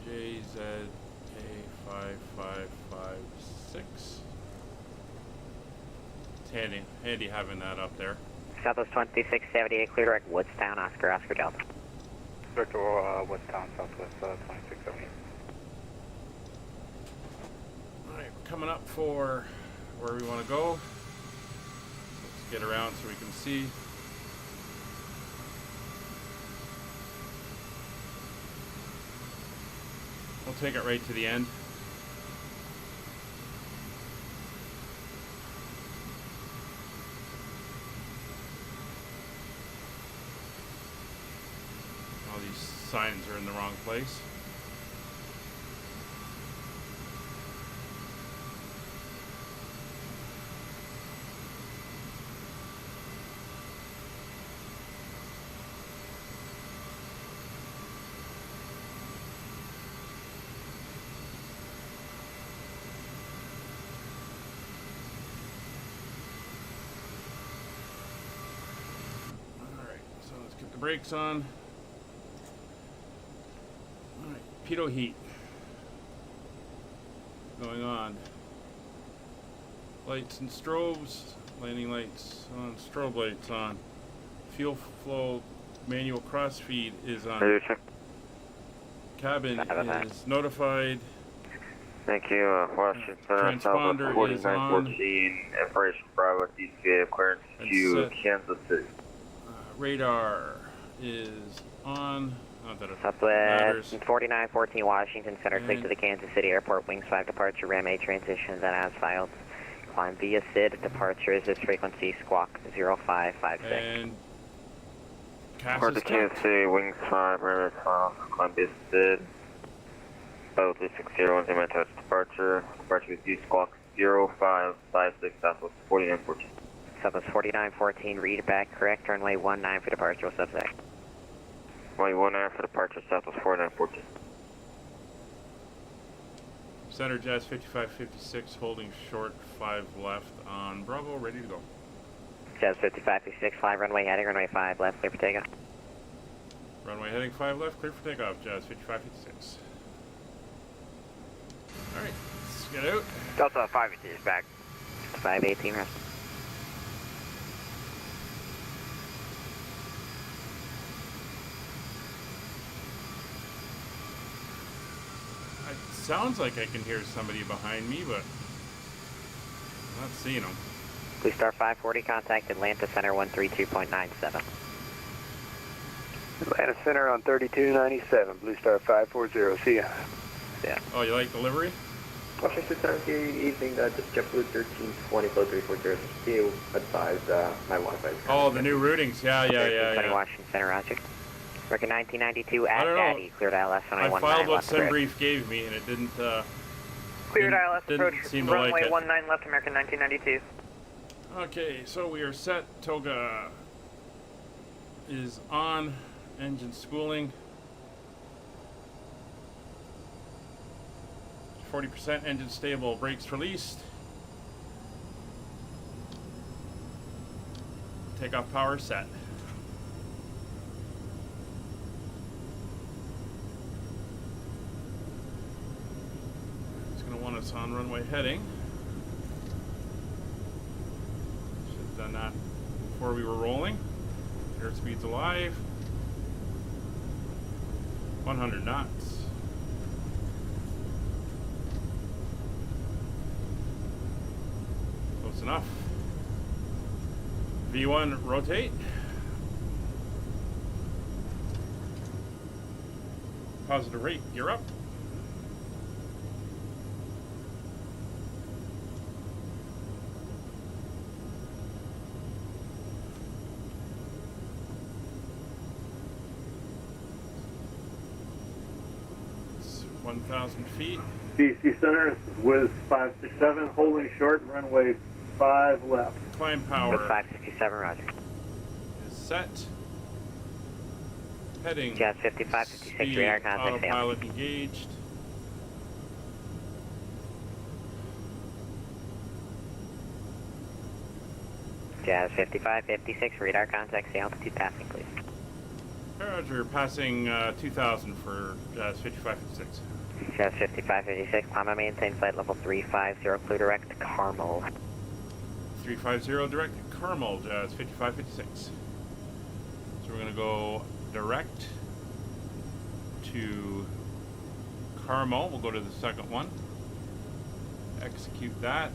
[SPEAKER 1] JZK5556. It's handy having that up there.
[SPEAKER 4] Southwest 2678, clear direct Woodstown, Oscar Delta.
[SPEAKER 7] Director Woodstown, Southwest 2678.
[SPEAKER 1] Alright, we're coming up for where we want to go. Let's get around so we can see. We'll take it right to the end. All these signs are in the wrong place. The brakes on. Alright, pitot heat going on. Lights and strobes, landing lights on, strobe lights on. Fuel flow manual cross feed is on. Cabin is notified.
[SPEAKER 14] Thank you, Washington,
[SPEAKER 1] Transponder is on.
[SPEAKER 14] 4914, Operation Bravo, DCA, clearance to Kansas City.
[SPEAKER 1] Radar is on. Not that it
[SPEAKER 4] Southwest 4914 Washington Center, clear to the Kansas City Airport, wings 5 departure, Ram 8 transitions, and as filed. Climb via SID, departure is this frequency, squawk 0556.
[SPEAKER 1] And
[SPEAKER 14] Report to Kansas City, wings 5, Ram 8 file, climb via SID. Both 360, 1 touch departure, departure with you, squawk 0556, Southwest 4914.
[SPEAKER 4] Southwest 4914, read back correct, runway 19 for departure, what's up, Zach?
[SPEAKER 14] Runway 19 for departure, Southwest 4914.
[SPEAKER 1] Center Jazz 5556, holding short 5 left on Bravo, ready to go.
[SPEAKER 4] Jazz 5556, 5 runway heading, runway 5 left, clear for takeoff.
[SPEAKER 1] Runway heading 5 left, clear for takeoff, Jazz 5556. Alright, let's get out.
[SPEAKER 4] Delta 518 is back. 518, rest.
[SPEAKER 1] It sounds like I can hear somebody behind me, but I'm not seeing them.
[SPEAKER 4] Blue Star 540, contact Atlanta Center 132.97.
[SPEAKER 5] Atlanta Center on 3297, Blue Star 540, see ya.
[SPEAKER 4] Yeah.
[SPEAKER 1] Oh, you like the livery?
[SPEAKER 15] Washington Center, good evening, just JetBlue 1320, code 340, you advised my Wi-Fi.
[SPEAKER 1] Oh, the new routings, yeah.
[SPEAKER 4] Washington Center, roger. American 1992 at Daddy, cleared ILS on
[SPEAKER 1] I filed what SimBrief gave me, and it didn't,
[SPEAKER 12] cleared ILS approach,
[SPEAKER 1] seem to
[SPEAKER 12] runway
[SPEAKER 1] like it.
[SPEAKER 12] 19 left, American 1992.
[SPEAKER 1] Okay, so we are set. Toga is on. Engine spooling. 40% engine stable. Brakes released. Takeoff power set. It's going to want us on runway heading. Should have done that before we were rolling. Airspeed's alive. 100 knots. Close enough. V1 rotate. Positive rate, gear up. It's 1,000 feet.
[SPEAKER 13] DC Center with 567, holding short, runway 5 left.
[SPEAKER 1] Climb power.
[SPEAKER 4] 567, roger.
[SPEAKER 1] Is set. Heading.
[SPEAKER 4] Jazz 5556, radar contact
[SPEAKER 1] autopilot engaged.
[SPEAKER 4] Jazz 5556, radar contact, the altitude passing, please.
[SPEAKER 1] Roger, passing 2,000 for Jazz 5556.
[SPEAKER 4] Jazz 5556, climb and maintain flight level 350, clear direct to Carmel.
[SPEAKER 1] 350 direct to Carmel, Jazz 5556. So we're going to go direct to Carmel. We'll go to the second one. Execute that.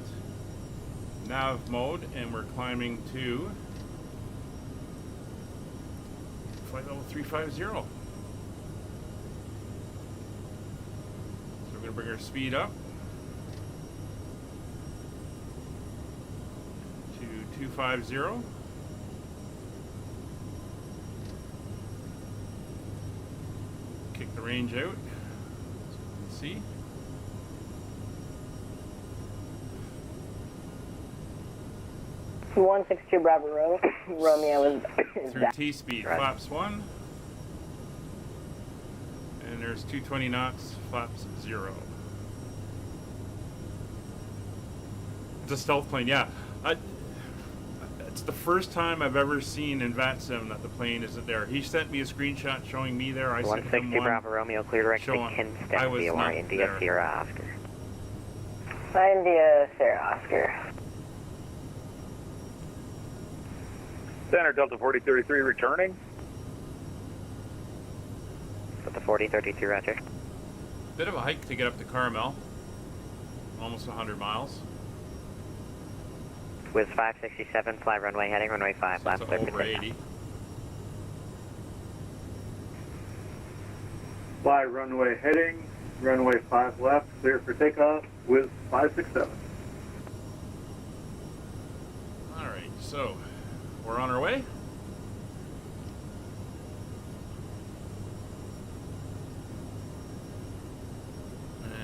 [SPEAKER 1] Nav mode, and we're climbing to flight level 350. So we're going to bring our speed up to 250. Kick the range out, so you can see.
[SPEAKER 8] One 162 Bravo Romeo is
[SPEAKER 1] Through T-speed, flaps 1. And there's 220 knots, flaps 0. It's a stealth plane, yeah. It's the first time I've ever seen in VATSim that the plane isn't there. He sent me a screenshot showing me there. I sent him
[SPEAKER 4] 160
[SPEAKER 1] one
[SPEAKER 4] Bravo Romeo, clear direct to
[SPEAKER 1] I
[SPEAKER 4] Kinston,
[SPEAKER 1] was
[SPEAKER 4] VOR,
[SPEAKER 1] not
[SPEAKER 4] India
[SPEAKER 1] there.
[SPEAKER 4] Sierra Oscar.
[SPEAKER 8] India Sarah Oscar.
[SPEAKER 16] Center Delta 4033 returning.
[SPEAKER 4] Delta 4032, roger.
[SPEAKER 1] Bit of a hike to get up to Carmel. Almost 100 miles.
[SPEAKER 4] With 567, fly runway heading, runway 5, last
[SPEAKER 1] So
[SPEAKER 4] clear
[SPEAKER 1] over
[SPEAKER 4] for
[SPEAKER 1] 80.
[SPEAKER 13] Fly runway heading, runway 5 left, clear for takeoff with 567.
[SPEAKER 1] Alright, so we're on our way.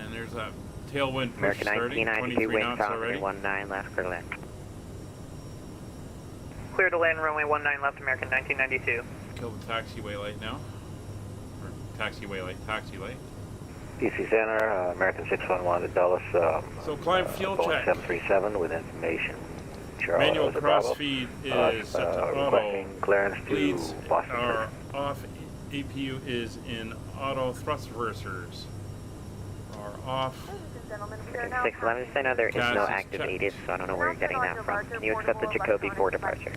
[SPEAKER 1] And there's that tailwind push
[SPEAKER 4] American
[SPEAKER 1] starting,
[SPEAKER 4] 1992,
[SPEAKER 1] 23
[SPEAKER 4] wind
[SPEAKER 1] knots
[SPEAKER 4] south,
[SPEAKER 1] already.
[SPEAKER 4] 19, last clear land.
[SPEAKER 12] Clear to land, runway 19 left, American 1992.
[SPEAKER 1] Kill the taxiway light now. Or taxiway light, taxi light.
[SPEAKER 17] DC Center, American 611 to Dulles.
[SPEAKER 1] So climb fuel
[SPEAKER 17] Boeing
[SPEAKER 1] check.
[SPEAKER 17] 737 with information. Charlie,
[SPEAKER 1] Manual
[SPEAKER 17] Bravo.
[SPEAKER 1] cross feed is set to auto.
[SPEAKER 17] Requesting clearance
[SPEAKER 1] Bleeds
[SPEAKER 17] to Boston.
[SPEAKER 1] are off. APU is in auto. Thrust reversers are off.
[SPEAKER 3] Ladies and gentlemen, we are now
[SPEAKER 4] 611, just I know there is
[SPEAKER 1] Gas
[SPEAKER 4] no
[SPEAKER 1] is
[SPEAKER 4] active
[SPEAKER 1] checked.
[SPEAKER 4] ATIS, so I don't know where you're getting that from. Can you accept the Jacoby for departure?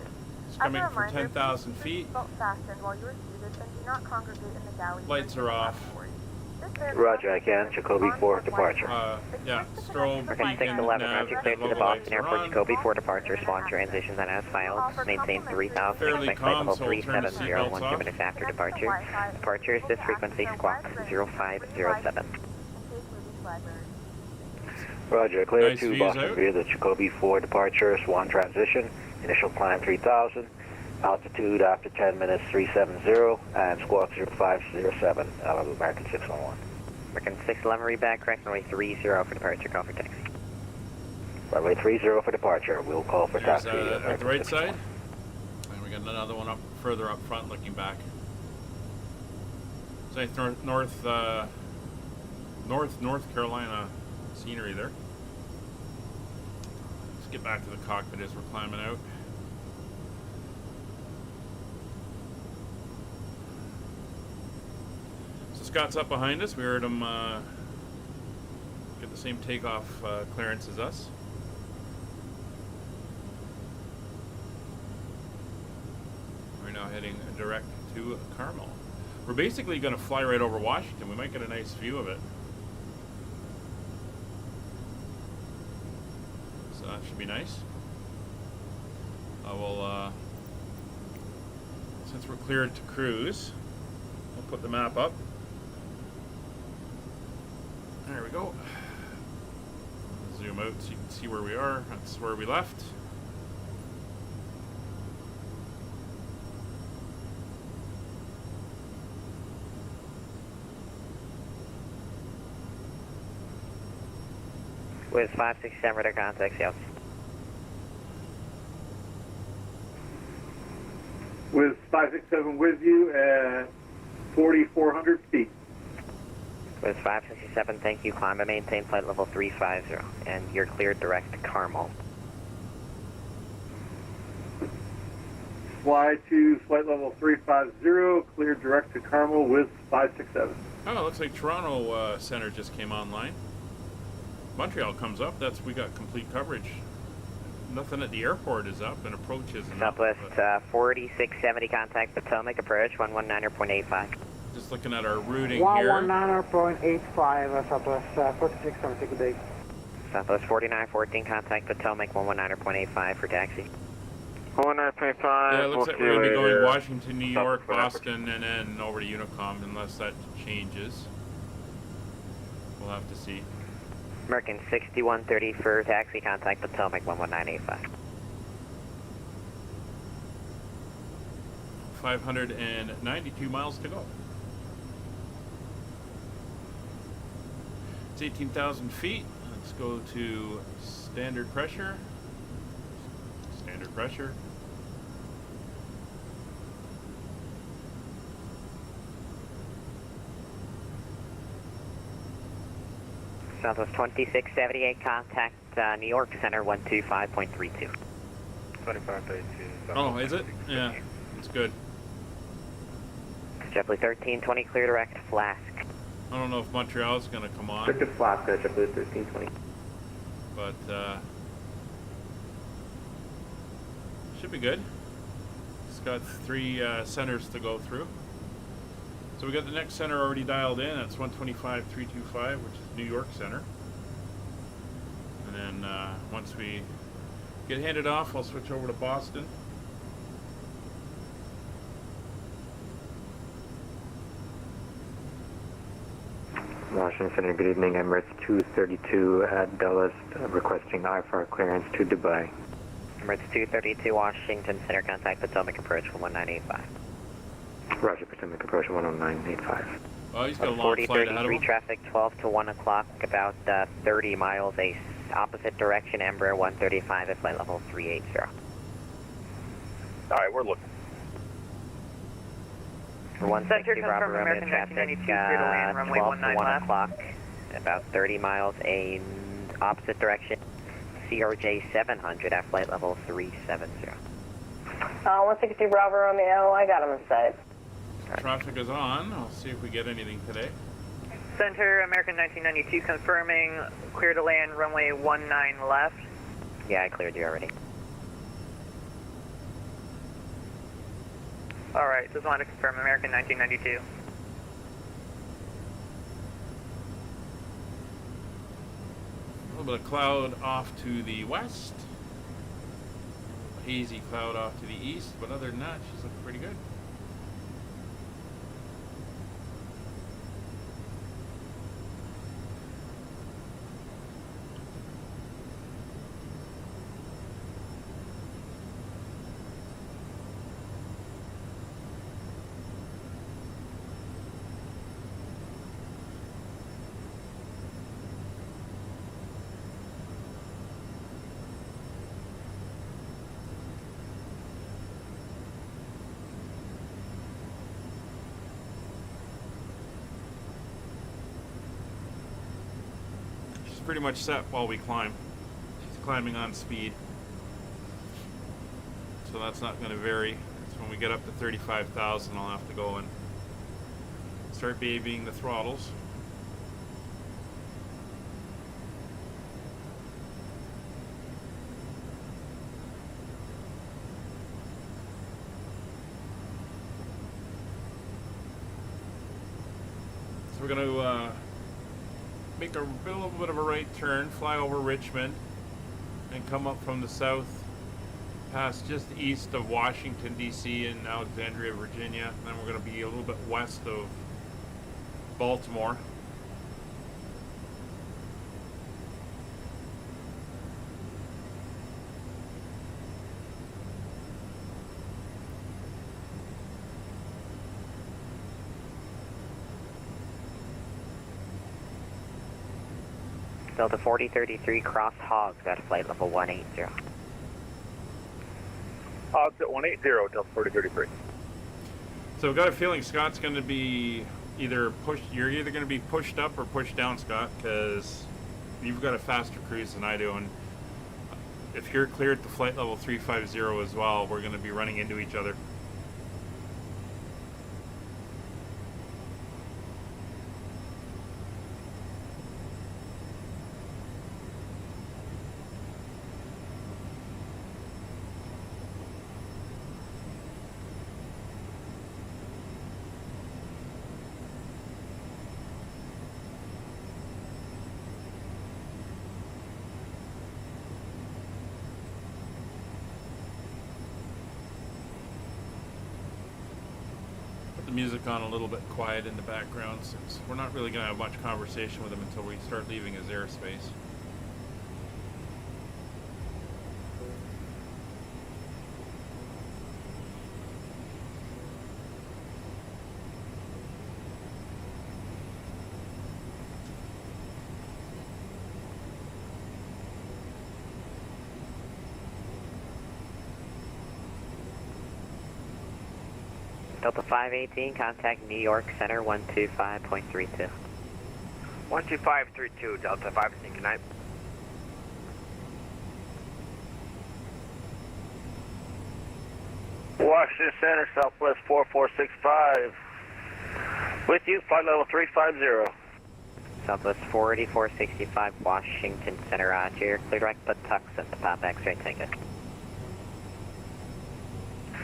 [SPEAKER 1] It's coming for 10,000 feet.
[SPEAKER 3] Fasten while you are seated and do not congregate in the galley.
[SPEAKER 1] Lights are off.
[SPEAKER 17] Roger, I can. Jacoby 4 departure.
[SPEAKER 1] Yeah, strobe,
[SPEAKER 4] American
[SPEAKER 1] beacon,
[SPEAKER 4] 611,
[SPEAKER 1] nav,
[SPEAKER 4] roger, cleared to the
[SPEAKER 1] logo
[SPEAKER 4] Boston
[SPEAKER 1] lights
[SPEAKER 4] Airport,
[SPEAKER 1] are on.
[SPEAKER 4] Jacoby for departure, swan transitions and as filed, maintain 3000,
[SPEAKER 1] Fairly
[SPEAKER 4] expect flight
[SPEAKER 1] calm,
[SPEAKER 4] level
[SPEAKER 1] so we'll turn the
[SPEAKER 4] 370,
[SPEAKER 1] seatbelts
[SPEAKER 4] 1
[SPEAKER 1] off.
[SPEAKER 4] minutes after departure. Departure is this frequency, squawk 0507.
[SPEAKER 17] Roger, clear
[SPEAKER 1] Nice
[SPEAKER 17] to
[SPEAKER 1] views
[SPEAKER 17] Boston
[SPEAKER 1] out.
[SPEAKER 17] via the Jacoby 4 departure, Swan transition, initial climb 3000, altitude after 10 minutes 370, and squawk 0507 out of American 611.
[SPEAKER 4] American 611, read back, correct, runway 30 for departure, call for taxi.
[SPEAKER 17] Runway 30 for departure, we'll call for
[SPEAKER 1] There's,
[SPEAKER 17] taxi.
[SPEAKER 1] at the right side. And we got another one up further up front looking back. So nice North Carolina scenery there. Let's get back to the cockpit as we're climbing out. So Scott's up behind us. We heard him get the same takeoff clearance as us. We're now heading direct to Carmel. We're basically going to fly right over Washington. We might get a nice view of it. So that should be nice. I will, since we're cleared to cruise, I'll put the map up. There we go. Zoom out so you can see where we are. That's where we left.
[SPEAKER 4] With 567, radar contact, yes.
[SPEAKER 13] With 567 with you at 4,400 feet.
[SPEAKER 4] With 567, thank you, climb and maintain flight level 350, and you're cleared direct to Carmel.
[SPEAKER 13] fly to flight level 350, clear direct to Carmel with 567.
[SPEAKER 1] Oh, it looks like Toronto Center just came online. Montreal comes up. We got complete coverage. Nothing at the airport is up, and approach isn't
[SPEAKER 4] Southwest 4670, contact Potomac, approach 119.85.
[SPEAKER 1] Just looking at our routing here.
[SPEAKER 11] 119.85, Southwest 4670, good day.
[SPEAKER 4] Southwest 4914, contact Potomac 119.85 for taxi.
[SPEAKER 14] 119.85.
[SPEAKER 1] Yeah, it looks like we're going to be going Washington, New York, Boston, and then over to Unicom, unless that changes. We'll have to see.
[SPEAKER 4] American 6130 for taxi, contact Potomac 119.85.
[SPEAKER 1] 592 miles to go. It's 18,000 feet. Let's go to standard pressure. Standard pressure.
[SPEAKER 4] Southwest 2678, contact New York Center 125.32.
[SPEAKER 7] 2532.
[SPEAKER 1] Oh, is it? Yeah, it's good.
[SPEAKER 4] JetBlue 1320, clear direct Flask.
[SPEAKER 1] I don't know if Montreal is going to come on,
[SPEAKER 15] Direct to Flask, JetBlue 1320.
[SPEAKER 1] but should be good. It's got 3 centers to go through. So we got the next center already dialed in. That's 125.325, which is New York Center. And then once we get handed off, I'll switch over to Boston.
[SPEAKER 18] Washington Center, good evening. Emirates 232 at Dulles, requesting IFR clearance to Dubai.
[SPEAKER 4] Emirates 232, Washington Center, contact Potomac, approach 119.85.
[SPEAKER 18] Roger, Potomac, approach 109.85.
[SPEAKER 1] Oh, he's got a long flight ahead of him.
[SPEAKER 4] Traffic 12 to 1 o'clock, about 30 miles, opposite direction, Embraer 135 at flight level 380.
[SPEAKER 16] All right, we're looking.
[SPEAKER 4] 160 Bravo Romeo traffic, 12 to 1 o'clock, about 30 miles, opposite direction, CRJ900 at flight level 370.
[SPEAKER 8] 160 Bravo Romeo, I got him in sight.
[SPEAKER 1] Traffic is on. I'll see if we get anything today.
[SPEAKER 12] Center, American 1992, confirming clear to land runway 19 left.
[SPEAKER 4] Yeah, I cleared you already.
[SPEAKER 12] Alright, just wanted to confirm American 1992.
[SPEAKER 1] A little bit of cloud off to the west. Hazy cloud off to the east, but other than that, she's looking pretty good. Pretty much set while we climb. She's climbing on speed, so that's not going to vary. So when we get up to 35,000, I'll have to go and start babying the throttles. So we're going to make a little bit of a right turn, fly over Richmond, and come up from the south, past just east of Washington, D.C. and Alexandria, Virginia. And then we're going to be a little bit west of Baltimore.
[SPEAKER 4] Delta 4033, cross Hogs at flight level 180.
[SPEAKER 16] Hogs at 180, Delta 4033.
[SPEAKER 1] So I've got a feeling Scott's going to be you're either going to be pushed up or pushed down, Scott, because you've got a faster cruise than I do, and if you're clear at the flight level 350 as well, we're going to be running into each other. The music on a little bit quiet in the background since we're not really going to have much conversation with him until we start leaving his airspace.
[SPEAKER 4] Delta 518, contact New York Center 125.32.
[SPEAKER 19] 12532, Delta 518, good night.
[SPEAKER 17] Washington Center, Southwest 4465. With you, flight level 350.
[SPEAKER 4] Southwest 48465, Washington Center, Roger. Clear direct but Tucson to Pop X-ray Tango.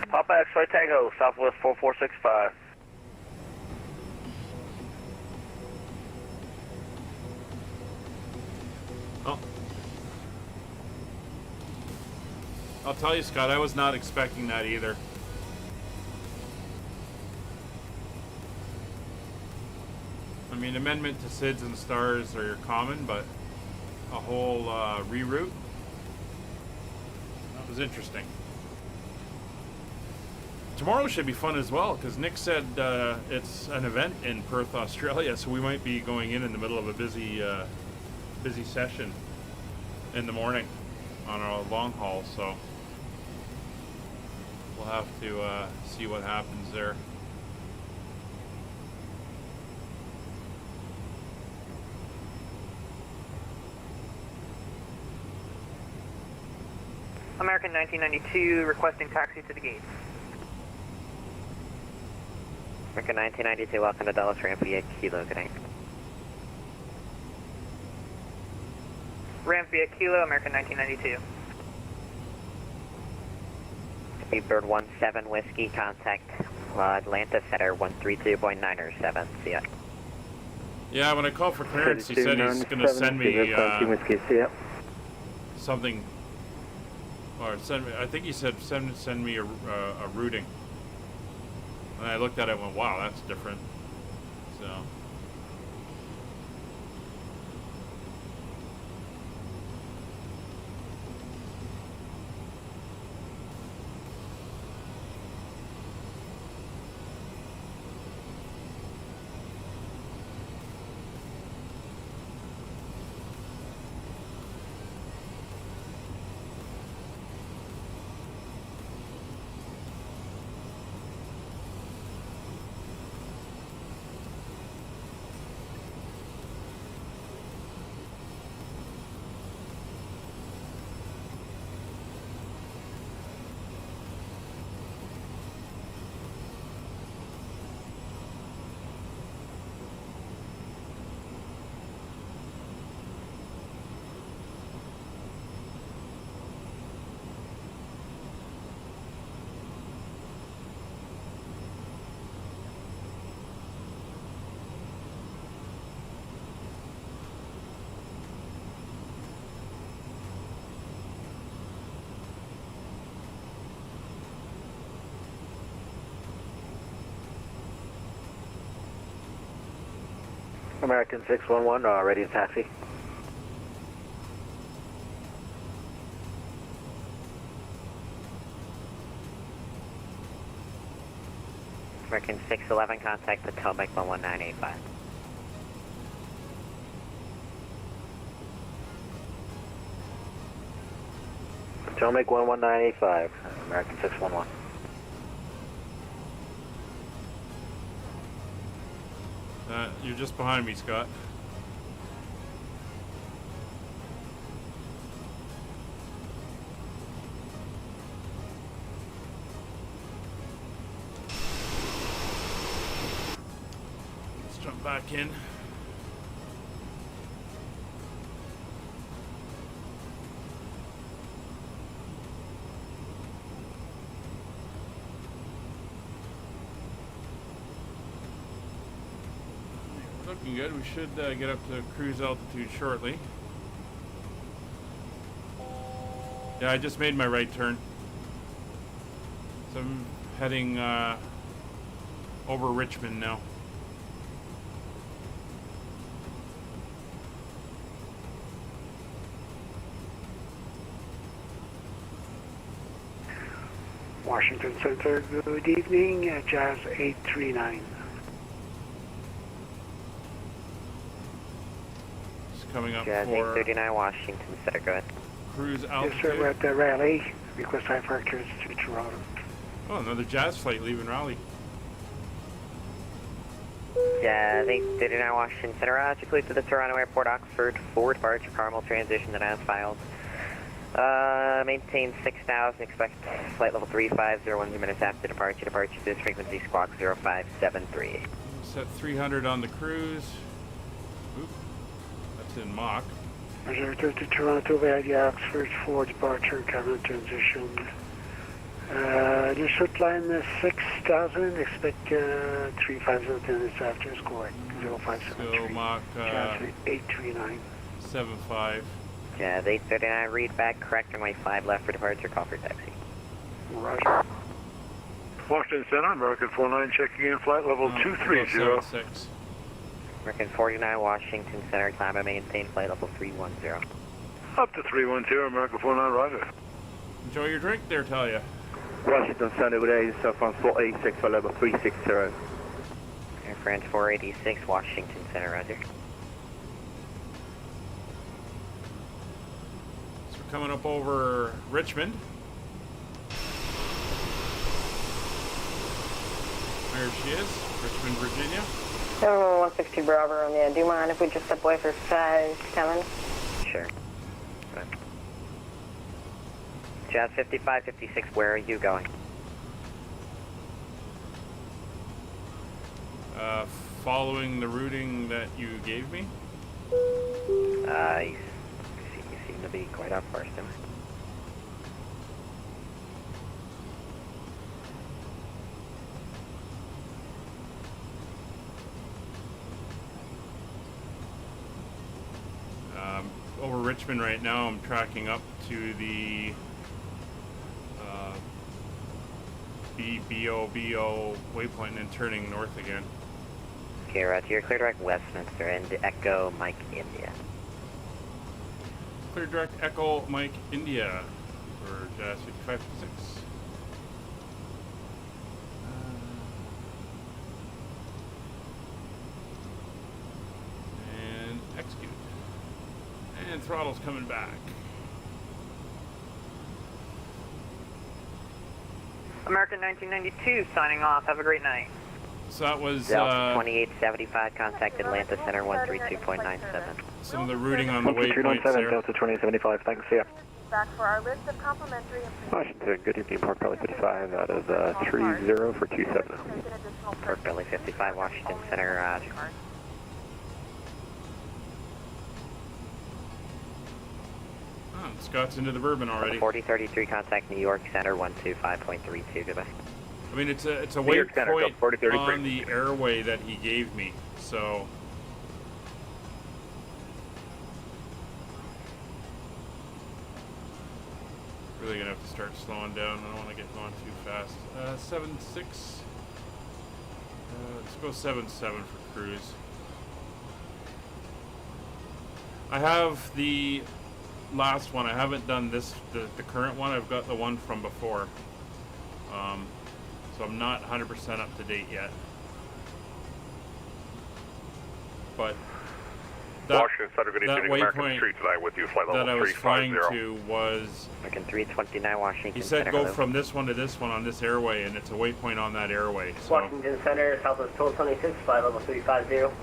[SPEAKER 17] Papa X-ray Tango, Southwest 4465.
[SPEAKER 1] Oh. I'll tell you, Scott, I was not expecting that either. I mean, amendment to SIDS and stars are common, but a whole reroute? That was interesting. Tomorrow should be fun as well, because Nick said it's an event in Perth, Australia, so we might be going in the middle of a busy session in the morning on our long haul, so we'll have to see what happens there.
[SPEAKER 12] American 1992 requesting taxi to the gates.
[SPEAKER 4] American 1992, welcome to Dallas, ramp via Kilo, good night.
[SPEAKER 12] Ramp via Kilo, American 1992.
[SPEAKER 4] Speedbird 17 Whiskey, contact Atlanta Center 132.907, see ya.
[SPEAKER 1] Yeah, when I called for clearance, he said he's going to send me something, or send me, I think he said send me a routing. And I looked at it and went, wow, that's different. So.
[SPEAKER 17] American 611, ready to taxi.
[SPEAKER 4] American 611, contact Potomac 11985.
[SPEAKER 17] Potomac 11985, American 611.
[SPEAKER 1] You're just behind me, Scott. back in. Looking good. We should get up to cruise altitude shortly. Yeah, I just made my right turn. So I'm heading over Richmond now.
[SPEAKER 10] Washington Center, good evening, Jazz 839.
[SPEAKER 1] It's coming up
[SPEAKER 4] Jazz
[SPEAKER 1] for
[SPEAKER 4] 839 Washington Center, go ahead.
[SPEAKER 1] cruise altitude.
[SPEAKER 10] Yes, sir, we're at Raleigh. Request high factors to Toronto.
[SPEAKER 1] Oh, another Jazz flight leaving Raleigh.
[SPEAKER 4] Jazz 839 Washington Center, clear to the Toronto Airport, Oxford, for departure, Carmel transition that has filed. Maintain 6,000, expect flight level 350, 1 minutes after departure, departure to this frequency, squawk 0573.
[SPEAKER 1] Set 300 on the cruise. Oop, that's in Mach.
[SPEAKER 10] Reserve to Toronto via Oxford for departure, Quadrant transition. Initial climb is 6,000, expect 350 minutes after, squawk 0573.
[SPEAKER 1] So Mach
[SPEAKER 10] Jazz 839.
[SPEAKER 1] 75.
[SPEAKER 4] Jazz 839, read back, correct runway 5 left for departure, call for taxi.
[SPEAKER 10] Roger.
[SPEAKER 16] Washington Center, American 49 checking in, flight level 230.
[SPEAKER 1] 76.
[SPEAKER 4] American 49, Washington Center, climb and maintain flight level 310.
[SPEAKER 16] Up to 312, American 49, roger.
[SPEAKER 1] Enjoy your drink there, tell ya.
[SPEAKER 19] Washington Center, good day, South France 486 for level 360.
[SPEAKER 4] Air France 486, Washington Center, roger.
[SPEAKER 1] So we're coming up over Richmond. There she is, Richmond, Virginia.
[SPEAKER 8] 160 Bravo Romeo. Do you mind if we just step away for 5-7?
[SPEAKER 4] Sure. Right. Jazz 5556, where are you going?
[SPEAKER 1] Following the routing that you gave me.
[SPEAKER 4] You seem to be quite off course, don't you?
[SPEAKER 1] Over Richmond right now. I'm tracking up to the BOBO waypoint and then turning north again.
[SPEAKER 4] Okay, roger. You're clear direct Westminster and Echo Mike India.
[SPEAKER 1] Clear direct Echo Mike India for Jazz 5556. And execute. And throttle's coming back.
[SPEAKER 12] American 1992 signing off. Have a great night.
[SPEAKER 1] So that was
[SPEAKER 4] Delta 2875, contact Atlanta Center 132.97.
[SPEAKER 1] Some of the routing on the waypoints there.
[SPEAKER 6] Delta 2075, thanks, yeah.
[SPEAKER 3] Back for our list of complimentary
[SPEAKER 6] Washington, good evening, Park Belly 55, out of 30 for 27.
[SPEAKER 4] Park Belly 55, Washington Center, roger.
[SPEAKER 1] Oh, Scott's into the Bourbon already.
[SPEAKER 4] 4033, contact New York Center 125.32, goodbye.
[SPEAKER 1] I mean, it's a
[SPEAKER 16] New York Center,
[SPEAKER 1] waypoint
[SPEAKER 16] 4033.
[SPEAKER 1] on the airway that he gave me, so. Really gonna have to start slowing down. I don't want to get going too fast. 76. Let's go 77 for cruise. I have the last one. I haven't done this, the current one. I've got the one from before. So I'm not 100% up to date yet. But that,
[SPEAKER 16] Washington Center, good evening, American Street tonight with you, flight level
[SPEAKER 1] that I was flying
[SPEAKER 16] 350.
[SPEAKER 1] to was...
[SPEAKER 4] American 329, Washington
[SPEAKER 1] He said
[SPEAKER 4] Center,
[SPEAKER 1] go
[SPEAKER 4] hello.
[SPEAKER 1] from this one to this one on this airway, and it's a waypoint on that airway. So
[SPEAKER 8] Washington Center, Southwest 1226, flight level 350.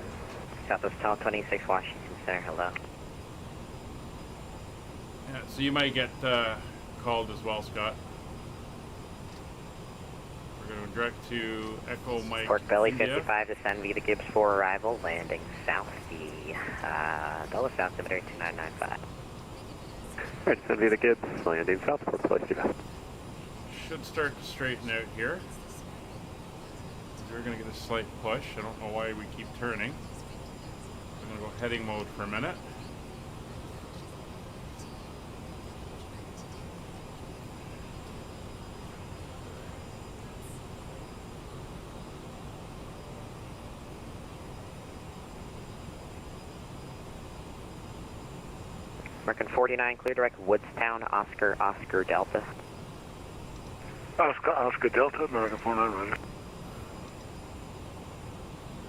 [SPEAKER 4] Southwest Town 26, Washington Center, hello.
[SPEAKER 1] yeah, so you might get called as well, Scott. We're going to direct to Echo Mike.
[SPEAKER 4] Pork Belly
[SPEAKER 1] India.
[SPEAKER 4] 55 to send Vita Gibbs for arrival, landing south the Dulles South Cemetery 2995.
[SPEAKER 6] Alright, send Vita Gibbs, landing south, Pork Belly 55.
[SPEAKER 1] Should start to straighten out here. We're going to get a slight push. I don't know why we keep turning. I'm going to go heading mode for a minute.
[SPEAKER 4] American 49, clear direct Woodstown, Oscar Delta.
[SPEAKER 16] Oscar Delta, American 49, Roger.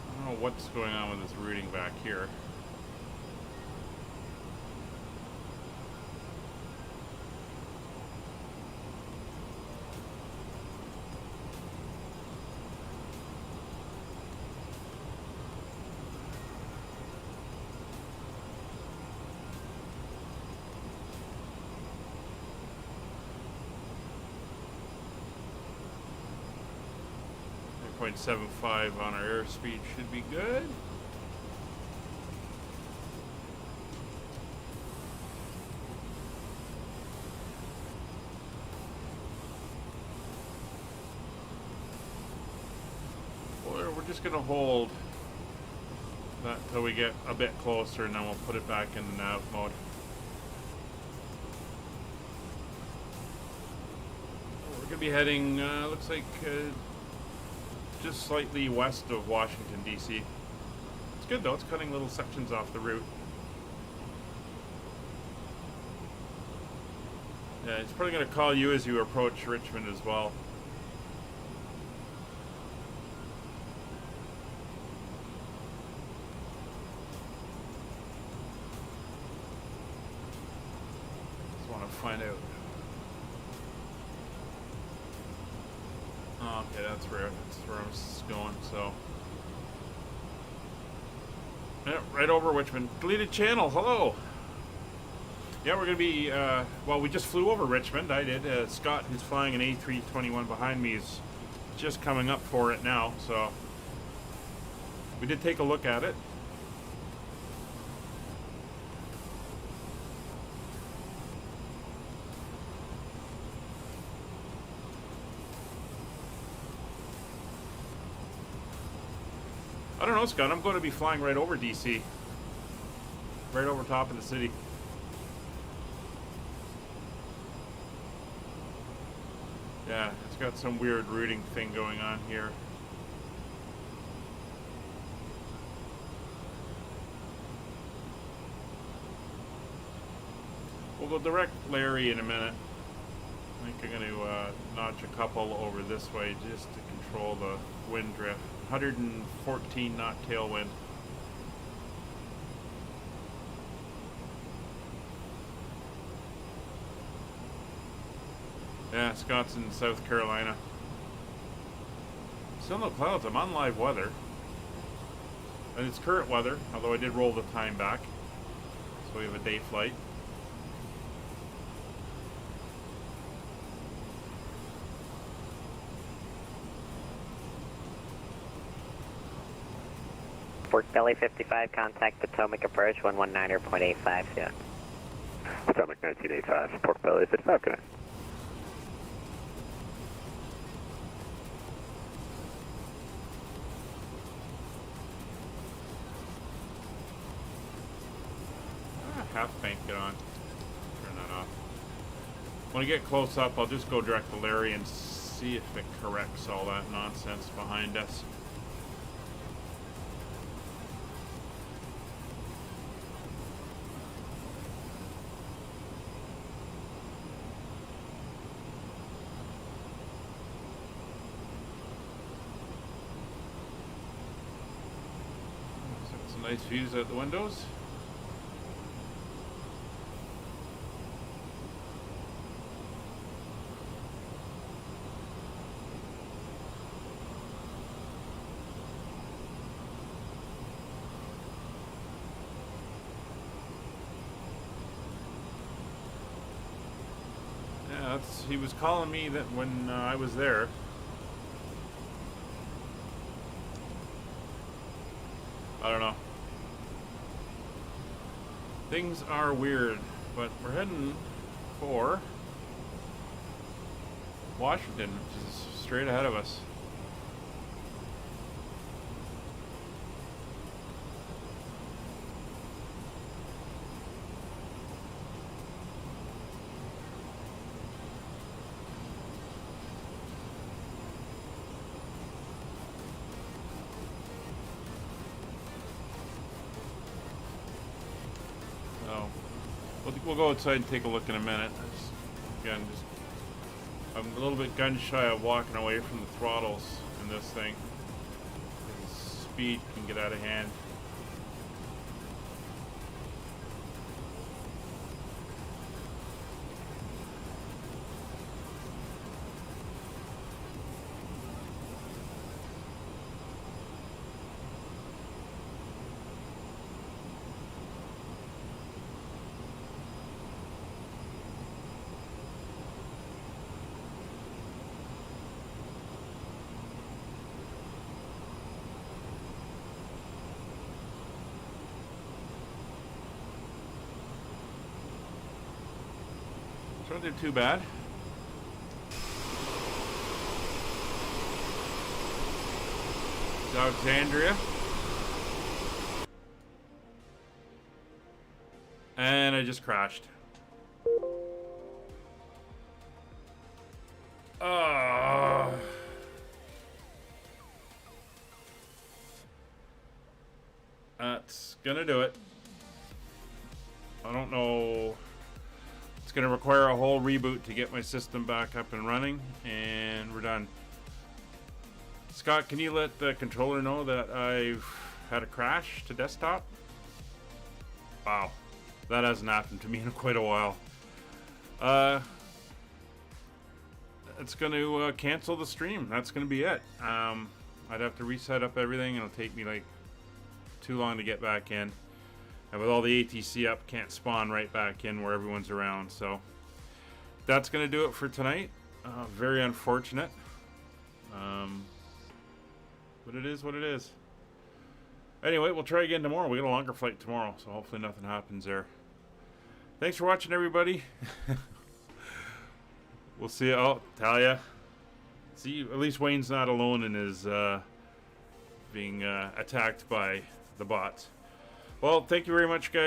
[SPEAKER 1] I don't know what's going on with this routing back here. .75 on our airspeed should be good. Well, we're just going to hold that until we get a bit closer, and then we'll put it back in the nav mode. We're going to be heading, looks like just slightly west of Washington, D.C. It's good though, it's cutting little sections off the route. Yeah, it's probably going to call you as you approach Richmond as well. Just want to find out. Oh, okay, that's where I'm going, so. Yeah, right over Richmond. Deleted channel, hello! Yeah, we're going to be, well, we just flew over Richmond, I did. Scott, who's flying an A321 behind me, is just coming up for it now, so. We did take a look at it. I don't know, Scott. I'm going to be flying right over DC. Right over top of the city. Yeah, it's got some weird routing thing going on here. We'll go direct Larry in a minute. I think I'm going to notch a couple over this way just to control the wind drift. 114 knot tailwind. Yeah, Scott's in South Carolina. Still no clouds. I'm on live weather. And it's current weather, although I did roll the time back. So we have a day flight.
[SPEAKER 4] Pork Belly 55, contact Potomac approach 119.85, yeah.
[SPEAKER 6] Potomac 1985, Pork Belly 55, good night.
[SPEAKER 1] Half bank it on. Turn that off. When I get close up, I'll just go direct to Larry and see if it corrects all that nonsense behind us. Some nice views out the windows. He was calling me that when I was there. I don't know. Things are weird, but we're heading for Washington, which is straight ahead of us. We'll go outside and take a look in a minute. I'm a little bit gun shy of walking away from the throttles in this thing. The speed can get out of hand. Don't do too bad. It's Alexandria. And I just crashed. That's gonna do it. I don't know. It's going to require a whole reboot to get my system back up and running, and we're done. Scott, can you let the controller know that I've had a crash to desktop? Wow, that hasn't happened to me in quite a while. It's going to cancel the stream. That's going to be it. I'd have to reset up everything, and it'll take me like too long to get back in. And with all the ATC up, can't spawn right back in where everyone's around. So that's going to do it for tonight. Very unfortunate. But it is what it is. Anyway, we'll try again tomorrow. We got a longer flight tomorrow, so hopefully nothing happens there. Thanks for watching, everybody. We'll see you. Oh, Talia. See, at least Wayne's not alone in his being attacked by the bots. Well, thank you very much, guys.